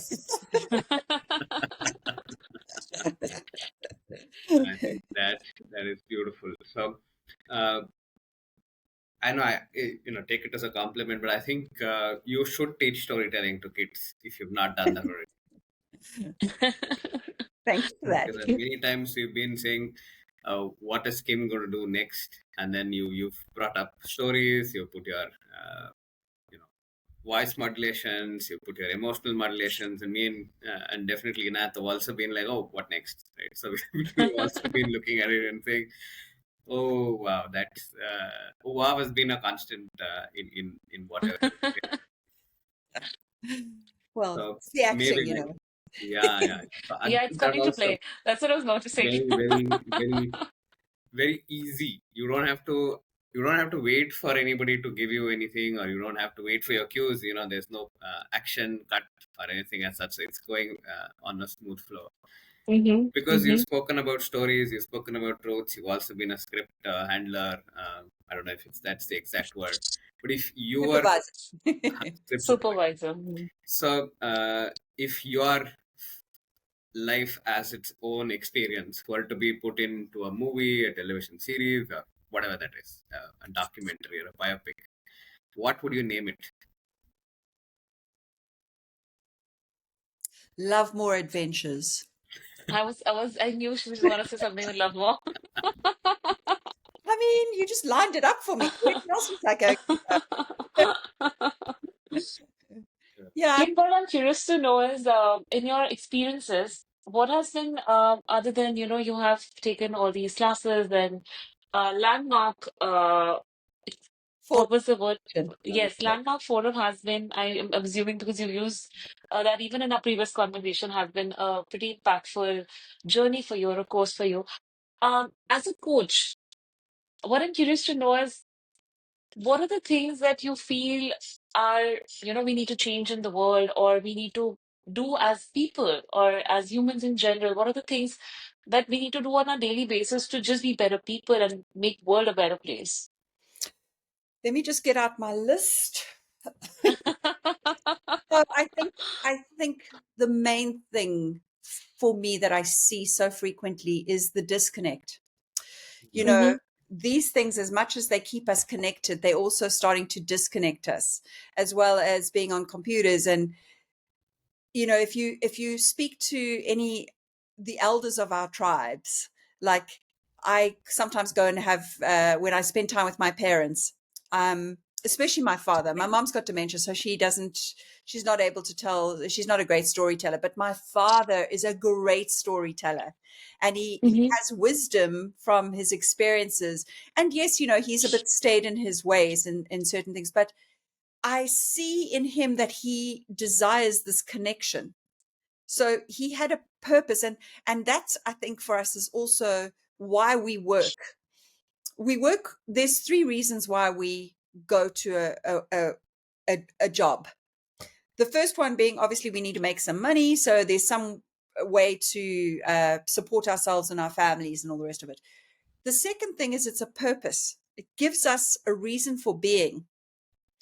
think that is beautiful. So, I know take it as a compliment, but I think you should teach storytelling to kids if you've not done that already. Thank you for that. Because many times you've been saying, "What is Kim going to do next?" And then you've brought up stories. You put your voice modulations. You put your emotional modulations, and and definitely Nath have also been like, "Oh, what next?" Right. So we've also been looking at it and saying, "Oh wow, that's wow has been a constant in whatever." Well, So it's the maybe acting, like, yeah. So I Yeah, it's think that coming to also play. That's what I was noticing. very, very, very, very easy. You don't have to wait for anybody to give you anything, or you don't have to wait for your cues. There's no action cut or anything as such. So it's going on a smooth flow. Mm-hmm. Because Mm-hmm. you've spoken about stories, you've spoken about truths, you've also been a script handler. I don't know if that's the exact word, but if you were supervisor. script supervisor, Supervisor. Mm-hmm. so if your life as its own experience were to be put into a movie, a television series, or whatever that is, a documentary or a biopic, what would you name it? LoveMore Adventures. I knew she was going to say something with love more. I mean, you just lined it up for me. Everything else was like, yeah. Kim, what I'm curious to know is, in your experiences, what has been, other than, you have taken all these classes and landmark, For what was the word? Yes, landmark forum has been, I am assuming because you use that even in our previous conversation, has been a pretty impactful journey for you or a course for you. As a coach, what I'm curious to know is, what are the things that you feel are, we need to change in the world, or we need to do as people or as humans in general? What are the things that we need to do on a daily basis to just be better people and make world a better place? Let me just get out my list. So I think the main thing for me that I see so frequently is the disconnect. You know, Hmm. these things, as much as they keep us connected, they're also starting to disconnect us, as well as being on computers. And if you speak to any the elders of our tribes, like I sometimes go and have when I spend time with my parents, especially my father. My mom's got dementia, so she's not able to tell. She's not a great storyteller, but my father is a great storyteller, and he Hmm. has wisdom from his experiences. And yes, he's a bit staid in his ways and in certain things, but I see in him that he desires this connection. So he had a purpose, and that's, I think, for us is also why we work. We work. There's three reasons why we go to a job. The first one being, obviously, we need to make some money, so there's some way to support ourselves and our families and all the rest of it. The second thing is it's a purpose. It gives us a reason for being.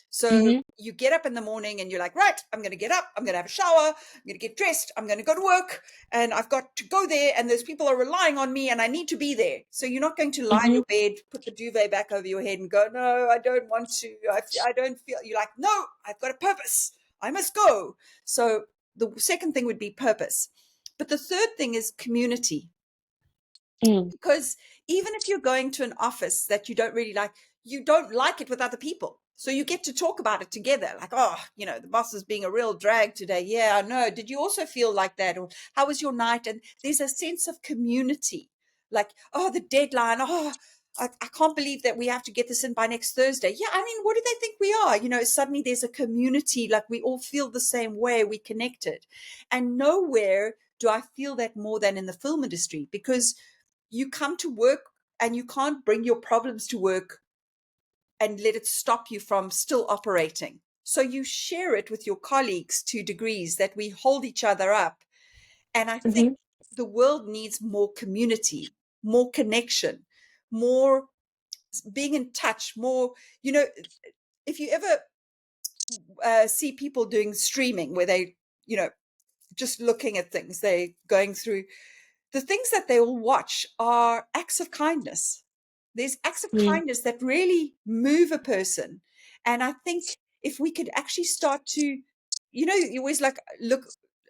So Hmm. you get up in the morning and you're like, right, I'm going to get up, I'm going to have a shower, I'm going to get dressed, I'm going to go to work, and I've got to go there, and those people are relying on me, and I need to be there. So you're not going to lie in Hmm. your bed, put the duvet back over your head, and go, no, I don't want to. I don't feel. You're like, no, I've got a purpose. I must go. So the second thing would be purpose. But the third thing is community, Mm. because even if you're going to an office that you don't really like, you don't like it with other people. So you get to talk about it together. Like, oh, the boss is being a real drag today. Yeah, I know. Did you also feel like that? Or how was your night? And there's a sense of community. Like, oh, the deadline. Oh, I can't believe that we have to get this in by next Thursday. Yeah, I mean, what do they think we are? Suddenly there's a community. Like, we all feel the same way. We connected. And nowhere do I feel that more than in the film industry, because you come to work and you can't bring your problems to work and let it stop you from still operating. So you share it with your colleagues to degrees that we hold each other up. And I think Hmm. the world needs more community, more connection, more being in touch, more, if you ever see people doing streaming where they, just looking at things, they going through the things that they will watch are acts of kindness. There's acts of Mm. kindness that really move a person. And I think if we could actually start to, you always like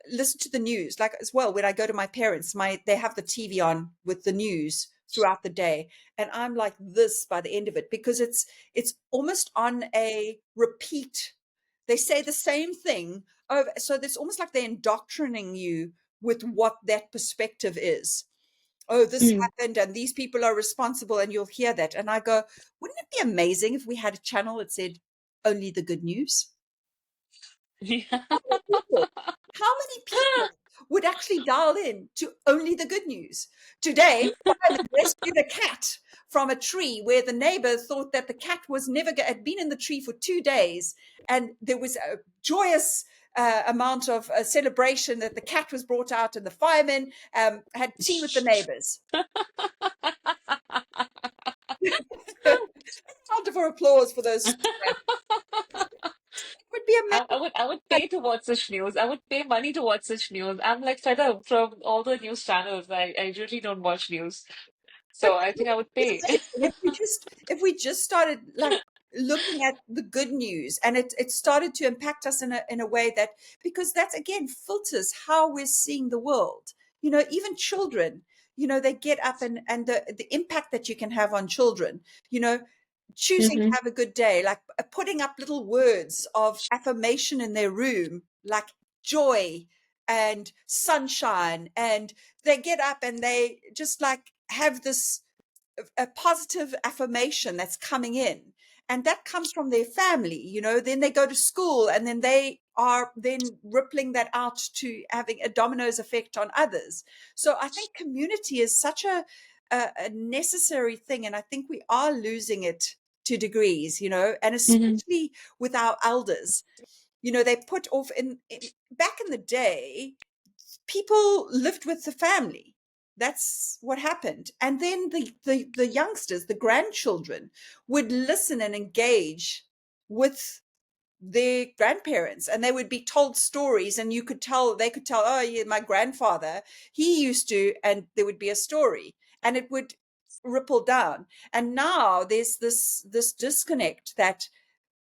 listen to the news, like as well, when I go to my parents, they have the TV on with the news throughout the day. And I'm like this by the end of it, because it's almost on a repeat. They say the same thing over. So it's almost like they're indoctrinating you with what that perspective is. Oh, this Mm. happened and these people are responsible, and you'll hear that. And I go, wouldn't it be amazing if we had a channel that said only the good news? Yeah. How many people would actually dial in to only the good news? Today, firemen rescued a cat from a tree where the neighbor thought that the cat was never had been in the tree for 2 days, and there was a joyous amount of celebration that the cat was brought out, and the firemen had tea with the neighbors. Round of applause for those. It would be I would amazing. pay to watch such news. I would pay money to watch such news. I'm like fed up from all the news channels. I really don't watch news. But So I think I would it's pay. amazing if we just started like looking at the good news, and it started to impact us in a way that, because that again filters how we're seeing the world. Even children, they get up, and the impact that you can have on children, you know choosing to Hmm. have a good day, like putting up little words of affirmation in their room, like joy, and sunshine, and they get up and they just like have this a positive affirmation that's coming in, and that comes from their family. Then they go to school, and then they are then rippling that out to having a dominoes effect on others. So I think community is such a necessary thing, and I think we are losing it to degrees, and especially with our elders. They put off in back in the day, people lived with the family. That's what happened. And then the youngsters, the grandchildren, would listen and engage with their grandparents, and they would be told stories, and they could tell, oh yeah, my grandfather, he used to, and there would be a story, and it would ripple down. And now there's this disconnect that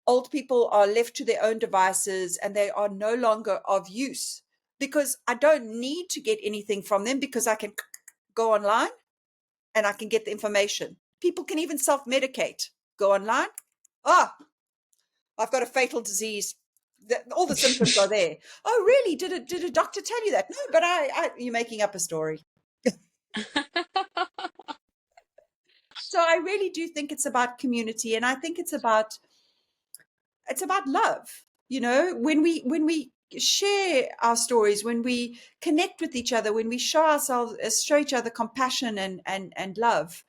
old people are left to their own devices, and they are no longer of use, because I don't need to get anything from them, because I can go online and I can get the information. People can even self-medicate. Go online. I've got a fatal disease. All the symptoms are there. Oh, really? Did a doctor tell you that? No, but you're making up a story. So I really do think it's about community, and I think it's about love. When we share our stories, when we connect with each other, when we show each other compassion and love,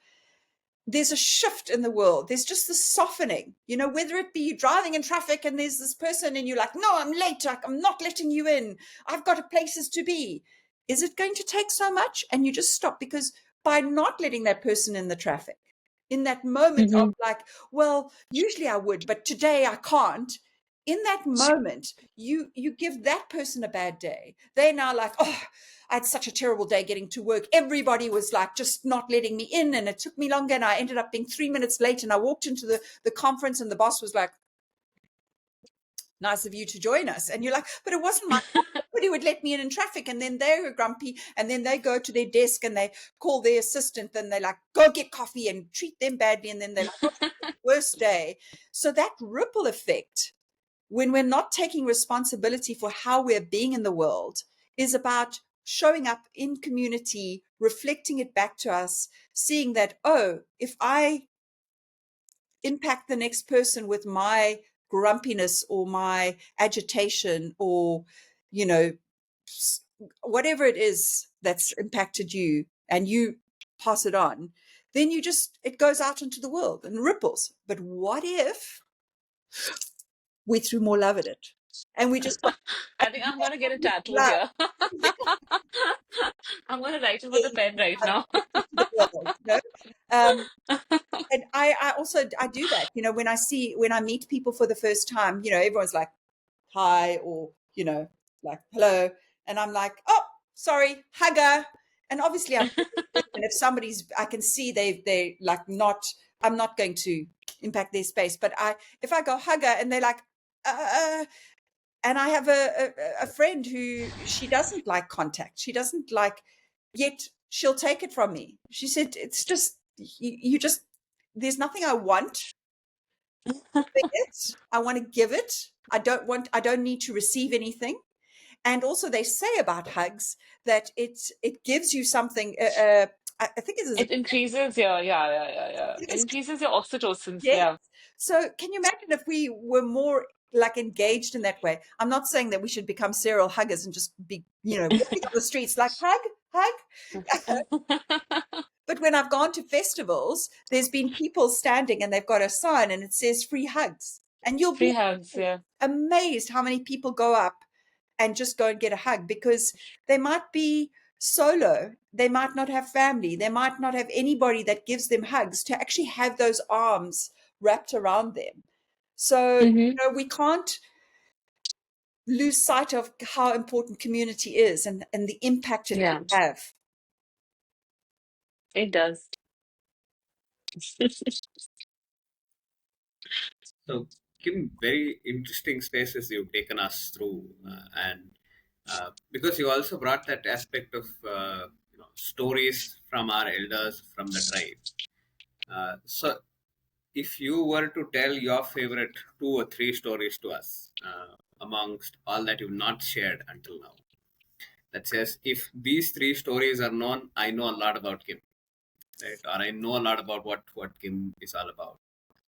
there's a shift in the world. There's just this softening, whether it be you driving in traffic and there's this person and you're like, no, I'm late, I'm not letting you in, I've got places to be. Is it going to take so much? And you just stop, because by not letting that person in the traffic, in that moment of like, well, usually I would, but today I can't. In that moment, you give that person a bad day. They're now like, oh, I had such a terrible day getting to work. Everybody was like just not letting me in, and it took me longer, and I ended up being 3 minutes late, and I walked into the conference, and the boss was like, nice of you to join us. And you're like, but it wasn't my fault. Nobody would let me in traffic. And then they were grumpy, and then they go to their desk and they call their assistant, and they're like, go get coffee, and treat them badly. And then they're like, oh, worst day. So that ripple effect, when we're not taking responsibility for how we're being in the world, is about showing up in community, reflecting it back to us, seeing that, oh, if I impact the next person with my grumpiness or my agitation, or, whatever it is that's impacted you, and you pass it on, then it goes out into the world and ripples. But what if we threw more love at it, and we just I think I'm gonna get a tattoo love here. I'm gonna write it with a pen right now. into the world, and I also I do that, when I meet people for the first time, everyone's like, hi, or like, hello, and I'm like, oh, sorry, hugger. And obviously and if I can see they like, not, I'm not going to impact their space, but if I go hugger and they're like, and I have a friend who, she doesn't like contact. She doesn't like, yet she'll take it from me. She said, it's just, you just, there's nothing I want. I want to give it. I don't need to receive anything. And also they say about hugs that it gives you something, I think it is. It increases your, yeah. It increases your oxytocins. Yes. Yeah. So can you imagine if we were more like engaged in that way? I'm not saying that we should become serial huggers and just be, walking on the streets like hug. But when I've gone to festivals, there's been people standing and they've got a sign and it says free hugs. And you'll Free be hugs. Yeah. amazed how many people go up and just go and get a hug, because they might be solo. They might not have family. They might not have anybody that gives them hugs to actually have those arms wrapped around them. So, we can't lose sight of how important community is, and the impact it Yeah. can have. It does. So, Kim, very interesting spaces you've taken us through, and because you also brought that aspect of stories from our elders from the tribe. So, if you were to tell your favorite 2 or 3 stories to us amongst all that you've not shared until now, that says, if these three stories are known, I know a lot about Kim, right? Or I know a lot about what Kim is all about.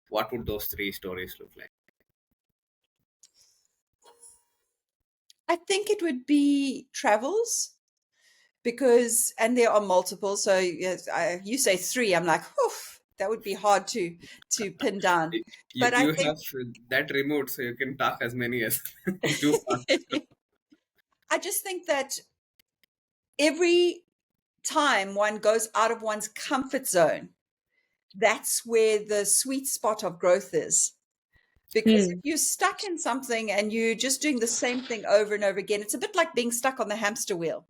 What would those three stories look like? I think it would be travels, because, and there are multiple. So yes, you say three, I'm like, oof, that would be hard to pin down. You But I you think have that remote, so you can talk as many as you want. I just think that every time one goes out of one's comfort zone, that's where the sweet spot of growth is. Because if Hmm. you're stuck in something and you're just doing the same thing over and over again, it's a bit like being stuck on the hamster wheel,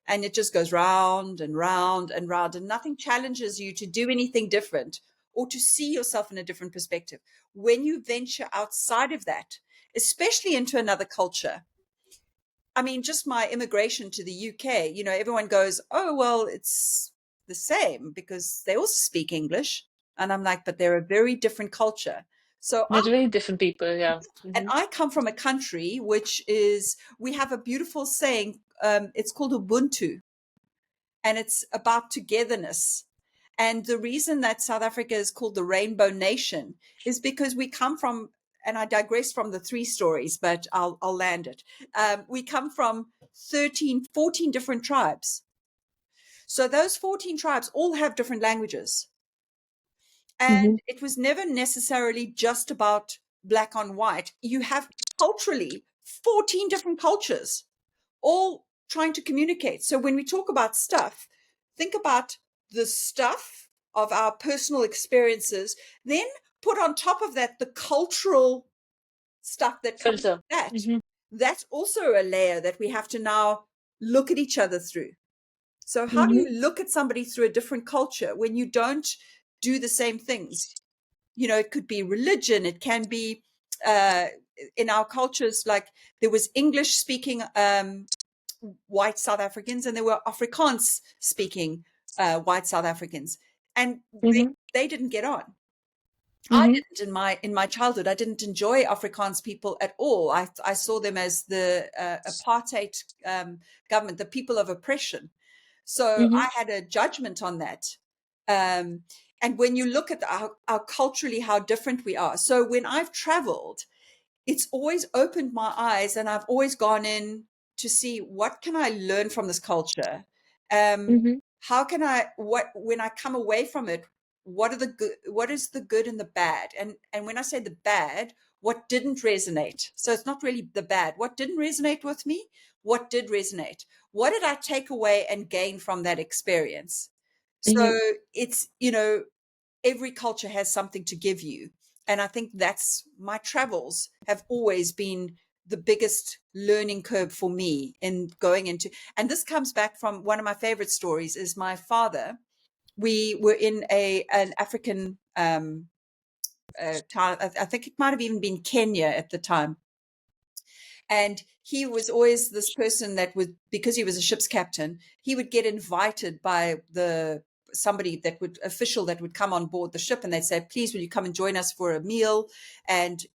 and it just goes round and round and round, and nothing challenges you to do anything different or to see yourself in a different perspective. When you venture outside of that, especially into another culture, I mean, just my immigration to the UK, everyone goes, oh, well, it's the same because they also speak English. And I'm like, but they're a very different culture. So They're very different people, yeah. and Hmm. I come from a country which is, we have a beautiful saying. It's called Ubuntu, and it's about togetherness. And the reason that South Africa is called the Rainbow Nation is because we come from, and I digress from the three stories, but I'll land it. We come from 13, 14 different tribes. So those 14 tribes all have different languages. And Hmm. it was never necessarily just about black on white. You have culturally 14 different cultures all trying to communicate. So when we talk about stuff, think about the stuff of our personal experiences, then put on top of that the cultural stuff that comes Filter. with that. Hmm. That's also a layer that we have to now look at each other through. So, how do Hmm. you look at somebody through a different culture when you don't do the same things? It could be religion, it can be uh, in our cultures, like there was English speaking white South Africans, and there were Afrikaans speaking white South Africans, and Hmm. they didn't get on. I Hmm. didn't in my childhood. I didn't enjoy Afrikaans people at all. I saw them as the apartheid government, the people of oppression. So Hmm. I had a judgment on that. Um, and when you look at our culturally how different we are, so when I've traveled, it's always opened my eyes, and I've always gone in to see what can I learn from this culture. Hmm. How can what when I come away from it, what are the good, what is the good and the bad? And when I say the bad, what didn't resonate? So it's not really the bad. What didn't resonate with me? What did resonate? What did I take away and gain from that experience? Hmm. So it's, every culture has something to give you. And I think that's, my travels have always been the biggest learning curve for me in going into, and this comes back from one of my favorite stories is my father. We were in an African town. I think it might have even been Kenya at the time. And he was always this person that would, because he was a ship's captain, he would get invited by somebody that would, official that would come on board the ship, and they'd say, please, will you come and join us for a meal? And,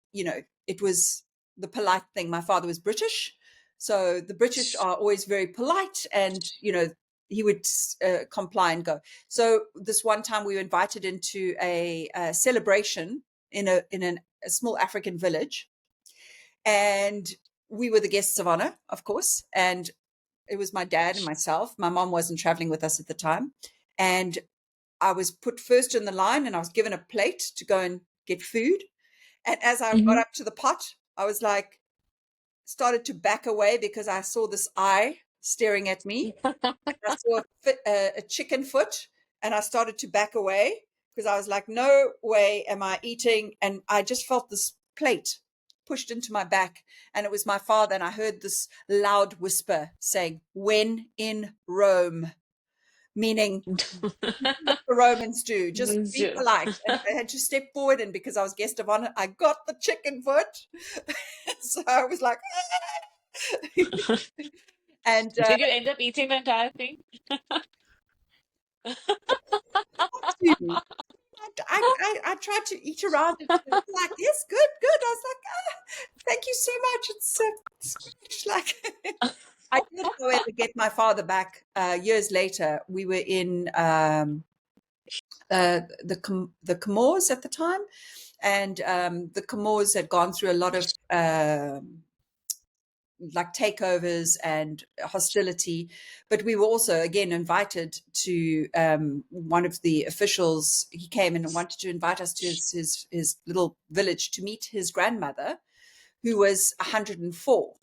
it was the polite thing. My father was British. So the British are always very polite, and, he would comply and go. So this one time we were invited into a celebration in a small African village, and we were the guests of honor, of course. And it was my dad and myself. My mom wasn't traveling with us at the time. And I was put first in the line, and I was given a plate to go and get food. And as I got Hmm. up to the pot, I was like, started to back away because I saw this eye staring at me. I saw a chicken foot, and I started to back away because I was like, no way am I eating. And I just felt this plate pushed into my back, and it was my father. And I heard this loud whisper saying, when in Rome, meaning what the Romans do, just Means be you. polite. And I had to step forward, and because I was guest of honor, I got the chicken foot. So I was like, and Did you end up eating the entire thing? I tried to eat around it. Like, yes, good, good. I was like, thank you so much. It's like, I did, however, get my father back years later. We were in the Comores at the time, and the Comores had gone through a lot of like takeovers and hostility. But we were also, again, invited to one of the officials. He came and wanted to invite us to his little village to meet his grandmother, who was 104.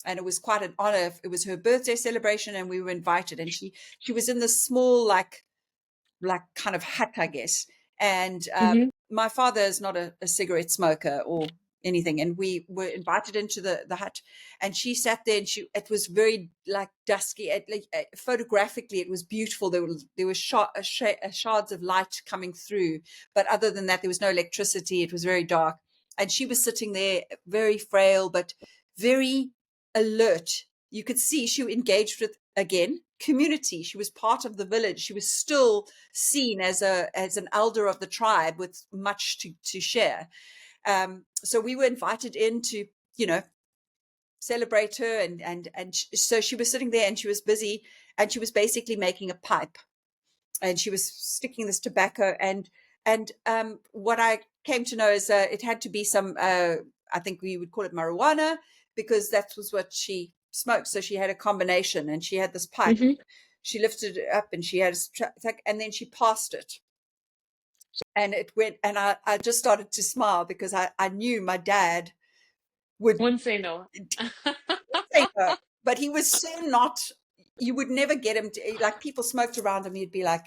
And it was quite an honor. It was her birthday celebration, and we were invited. And she was in this small, like kind of hut, I guess. And Hmm. my father is not a cigarette smoker or anything. And we were invited into the hut, and she sat there, and it was very like dusky. Photographically, it was beautiful. There were shards of light coming through, but other than that, there was no electricity. It was very dark, and she was sitting there, very frail but very alert. You could see she engaged with, again, community. She was part of the village. She was still seen as an elder of the tribe with much to share. So we were invited in to, celebrate her, and so she was sitting there, and she was busy, and she was basically making a pipe, and she was sticking this tobacco, and what I came to know is it had to be some, I think we would call it marijuana, because that was what she smoked. So she had a combination, and she had this pipe. Hmm. She lifted it up, and she had and then she passed it, and it went, and I just started to smile, because I knew my dad would Wouldn't say no. say no, but he was so not. You would never get him to, like, people smoked around him. He'd be like,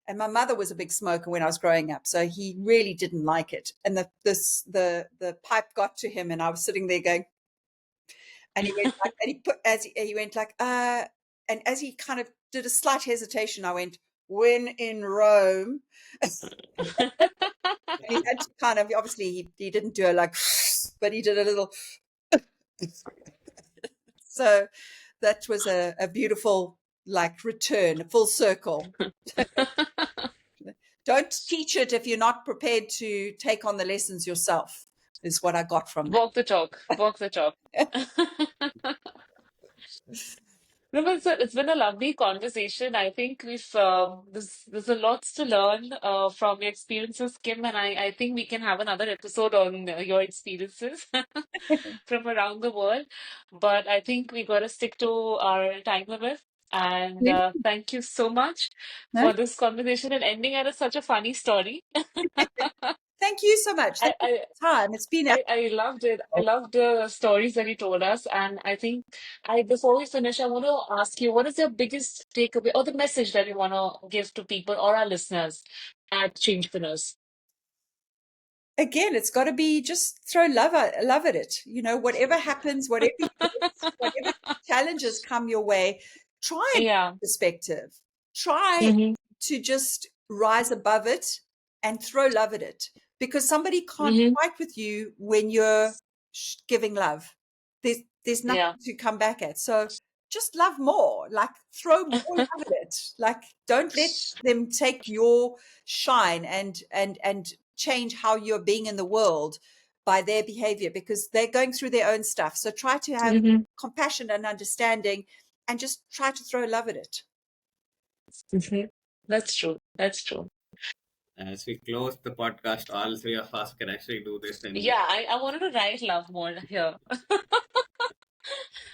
and my mother was a big smoker when I was growing up, so he really didn't like it. And the pipe got to him, and I was sitting there going, and he went like, and he went like, and as he kind of did a slight hesitation, I went, when in Rome. And he had to kind of, obviously he didn't do it like, but he did a little. So that was a beautiful, like, return, a full circle. Don't teach it if you're not prepared to take on the lessons yourself, is what I got from Walk the talk. Walk the talk. that. No, but it's been a lovely conversation. I think there's a lots to learn from your experiences, Kim, and I think we can have another episode on your experiences from around the world. But I think we got to stick to our time limit. And thank you so much No? for this conversation and ending at such a funny story. Thank you so much. I, Thank you I for your time. It's been I loved it. I loved the stories that you told us. And I think before we finish, I want to ask you, what is your biggest takeaway or the message that you want to give to people or our listeners at Changepreneurs? again, it's got to be, just throw love at it. Whatever happens, whatever you get, whatever challenges come your way, try and Yeah. perspective. Try Mm-hmm. to just rise above it and throw love at it, because somebody can't Mm-hmm. fight with you when you're giving love. There's nothing Yeah. to come back at. So just love more, like, throw more love at it. Like, don't let them take your shine and change how you're being in the world by their behavior, because they're going through their own stuff. So try to have Mm-hmm. compassion and understanding, and just try to throw love at it. Mm-hmm. That's true. That's true. As we close the podcast, all three of us can actually do this and Yeah, I wanted to write love more here.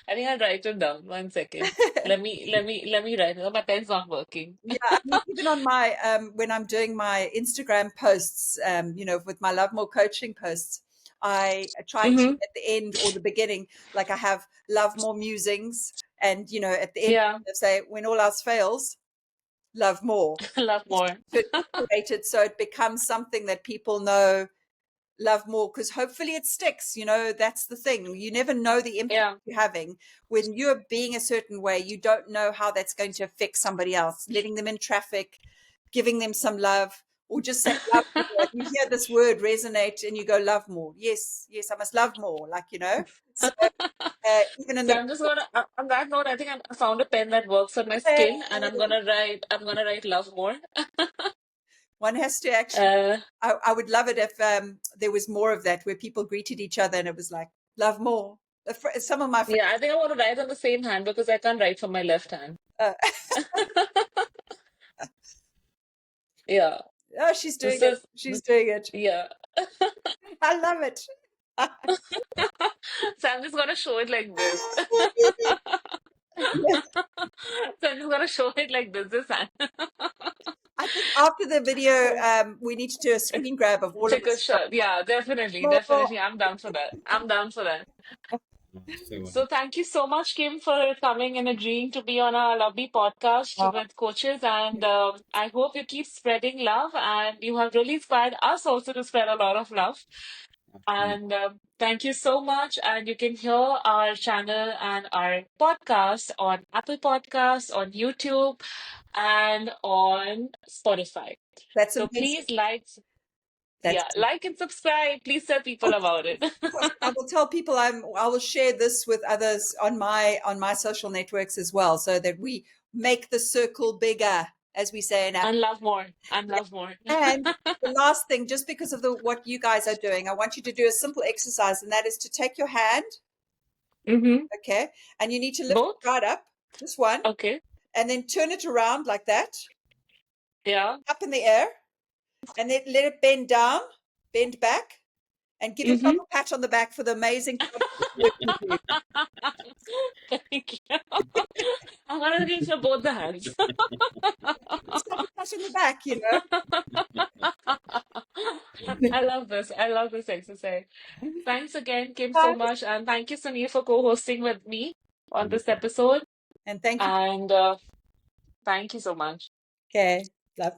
I think I'll write it down. 1 second. Let me write it. My pen's not working. Yeah, I mean, even on my when I'm doing my Instagram posts, with my LoveMore coaching posts, I try to, Mm-hmm. at the end or the beginning, like, I have LoveMore musings, and at the end Yeah, I say, when all else fails, love more. love Just more. to iterate it, so it becomes something that people know, love more, because hopefully it sticks. That's the thing. You never know the impact Yeah. you're having. When you're being a certain way, you don't know how that's going to affect somebody else. Letting them in traffic, giving them some love, or just saying love more. You hear this word resonate, and you go, love more. Yes, yes, I must love more. So even in So the I'm just gonna on that note, I think I found a pen that works on my skin, and I'm gonna write love more. one has to actually. Uh, I would love it if there was more of that, where people greeted each other and it was like, love more. Some of my friends. Yeah, I think I want to write on the same hand because I can't write from my left hand. Uh, Yeah. oh, she's doing This it. is, She's doing it. yeah. I love it. So I'm just gonna show it like this. Yes. So I'm just gonna show it like this hand. I think after the video, we need to do a screen grab of all of Take a us. shot. Yeah, definitely, Oh, definitely. I'm down for that. I'm down for that. So, So thank you so much, Kim, for coming and agreeing to be on our lovely podcast oh, with coaches. And I hope you keep spreading love. And you have really inspired us also to spread a lot of love. And thank you so much. And you can hear our channel and our podcast on Apple Podcasts, on YouTube, and on Spotify. that's So amazing. please like, That's yeah, like and subscribe. Please tell people of about it. course. I will tell people. I will share this with others on my social networks as well, so that we make the circle bigger, as we say in Africa. And love more. And love more. And the last thing, just because of what you guys are doing, I want you to do a simple exercise, and that is to take your hand, Mm-hmm. okay, and you need to lift it Both? right up, just one, Okay. and then turn it around like that, Yeah. up in the air, and then let it bend down, bend back, and give yourself Mm-hmm. a pat on the back for the amazing work you do. Thank you. I'm gonna reach for both the hands. Yourself a pat on the back. I love this. I love this exercise. Thanks again, Kim, so much. And thank you, Sunil, for co-hosting with me on this episode. And thank you. And thank you so much. Okay. Love.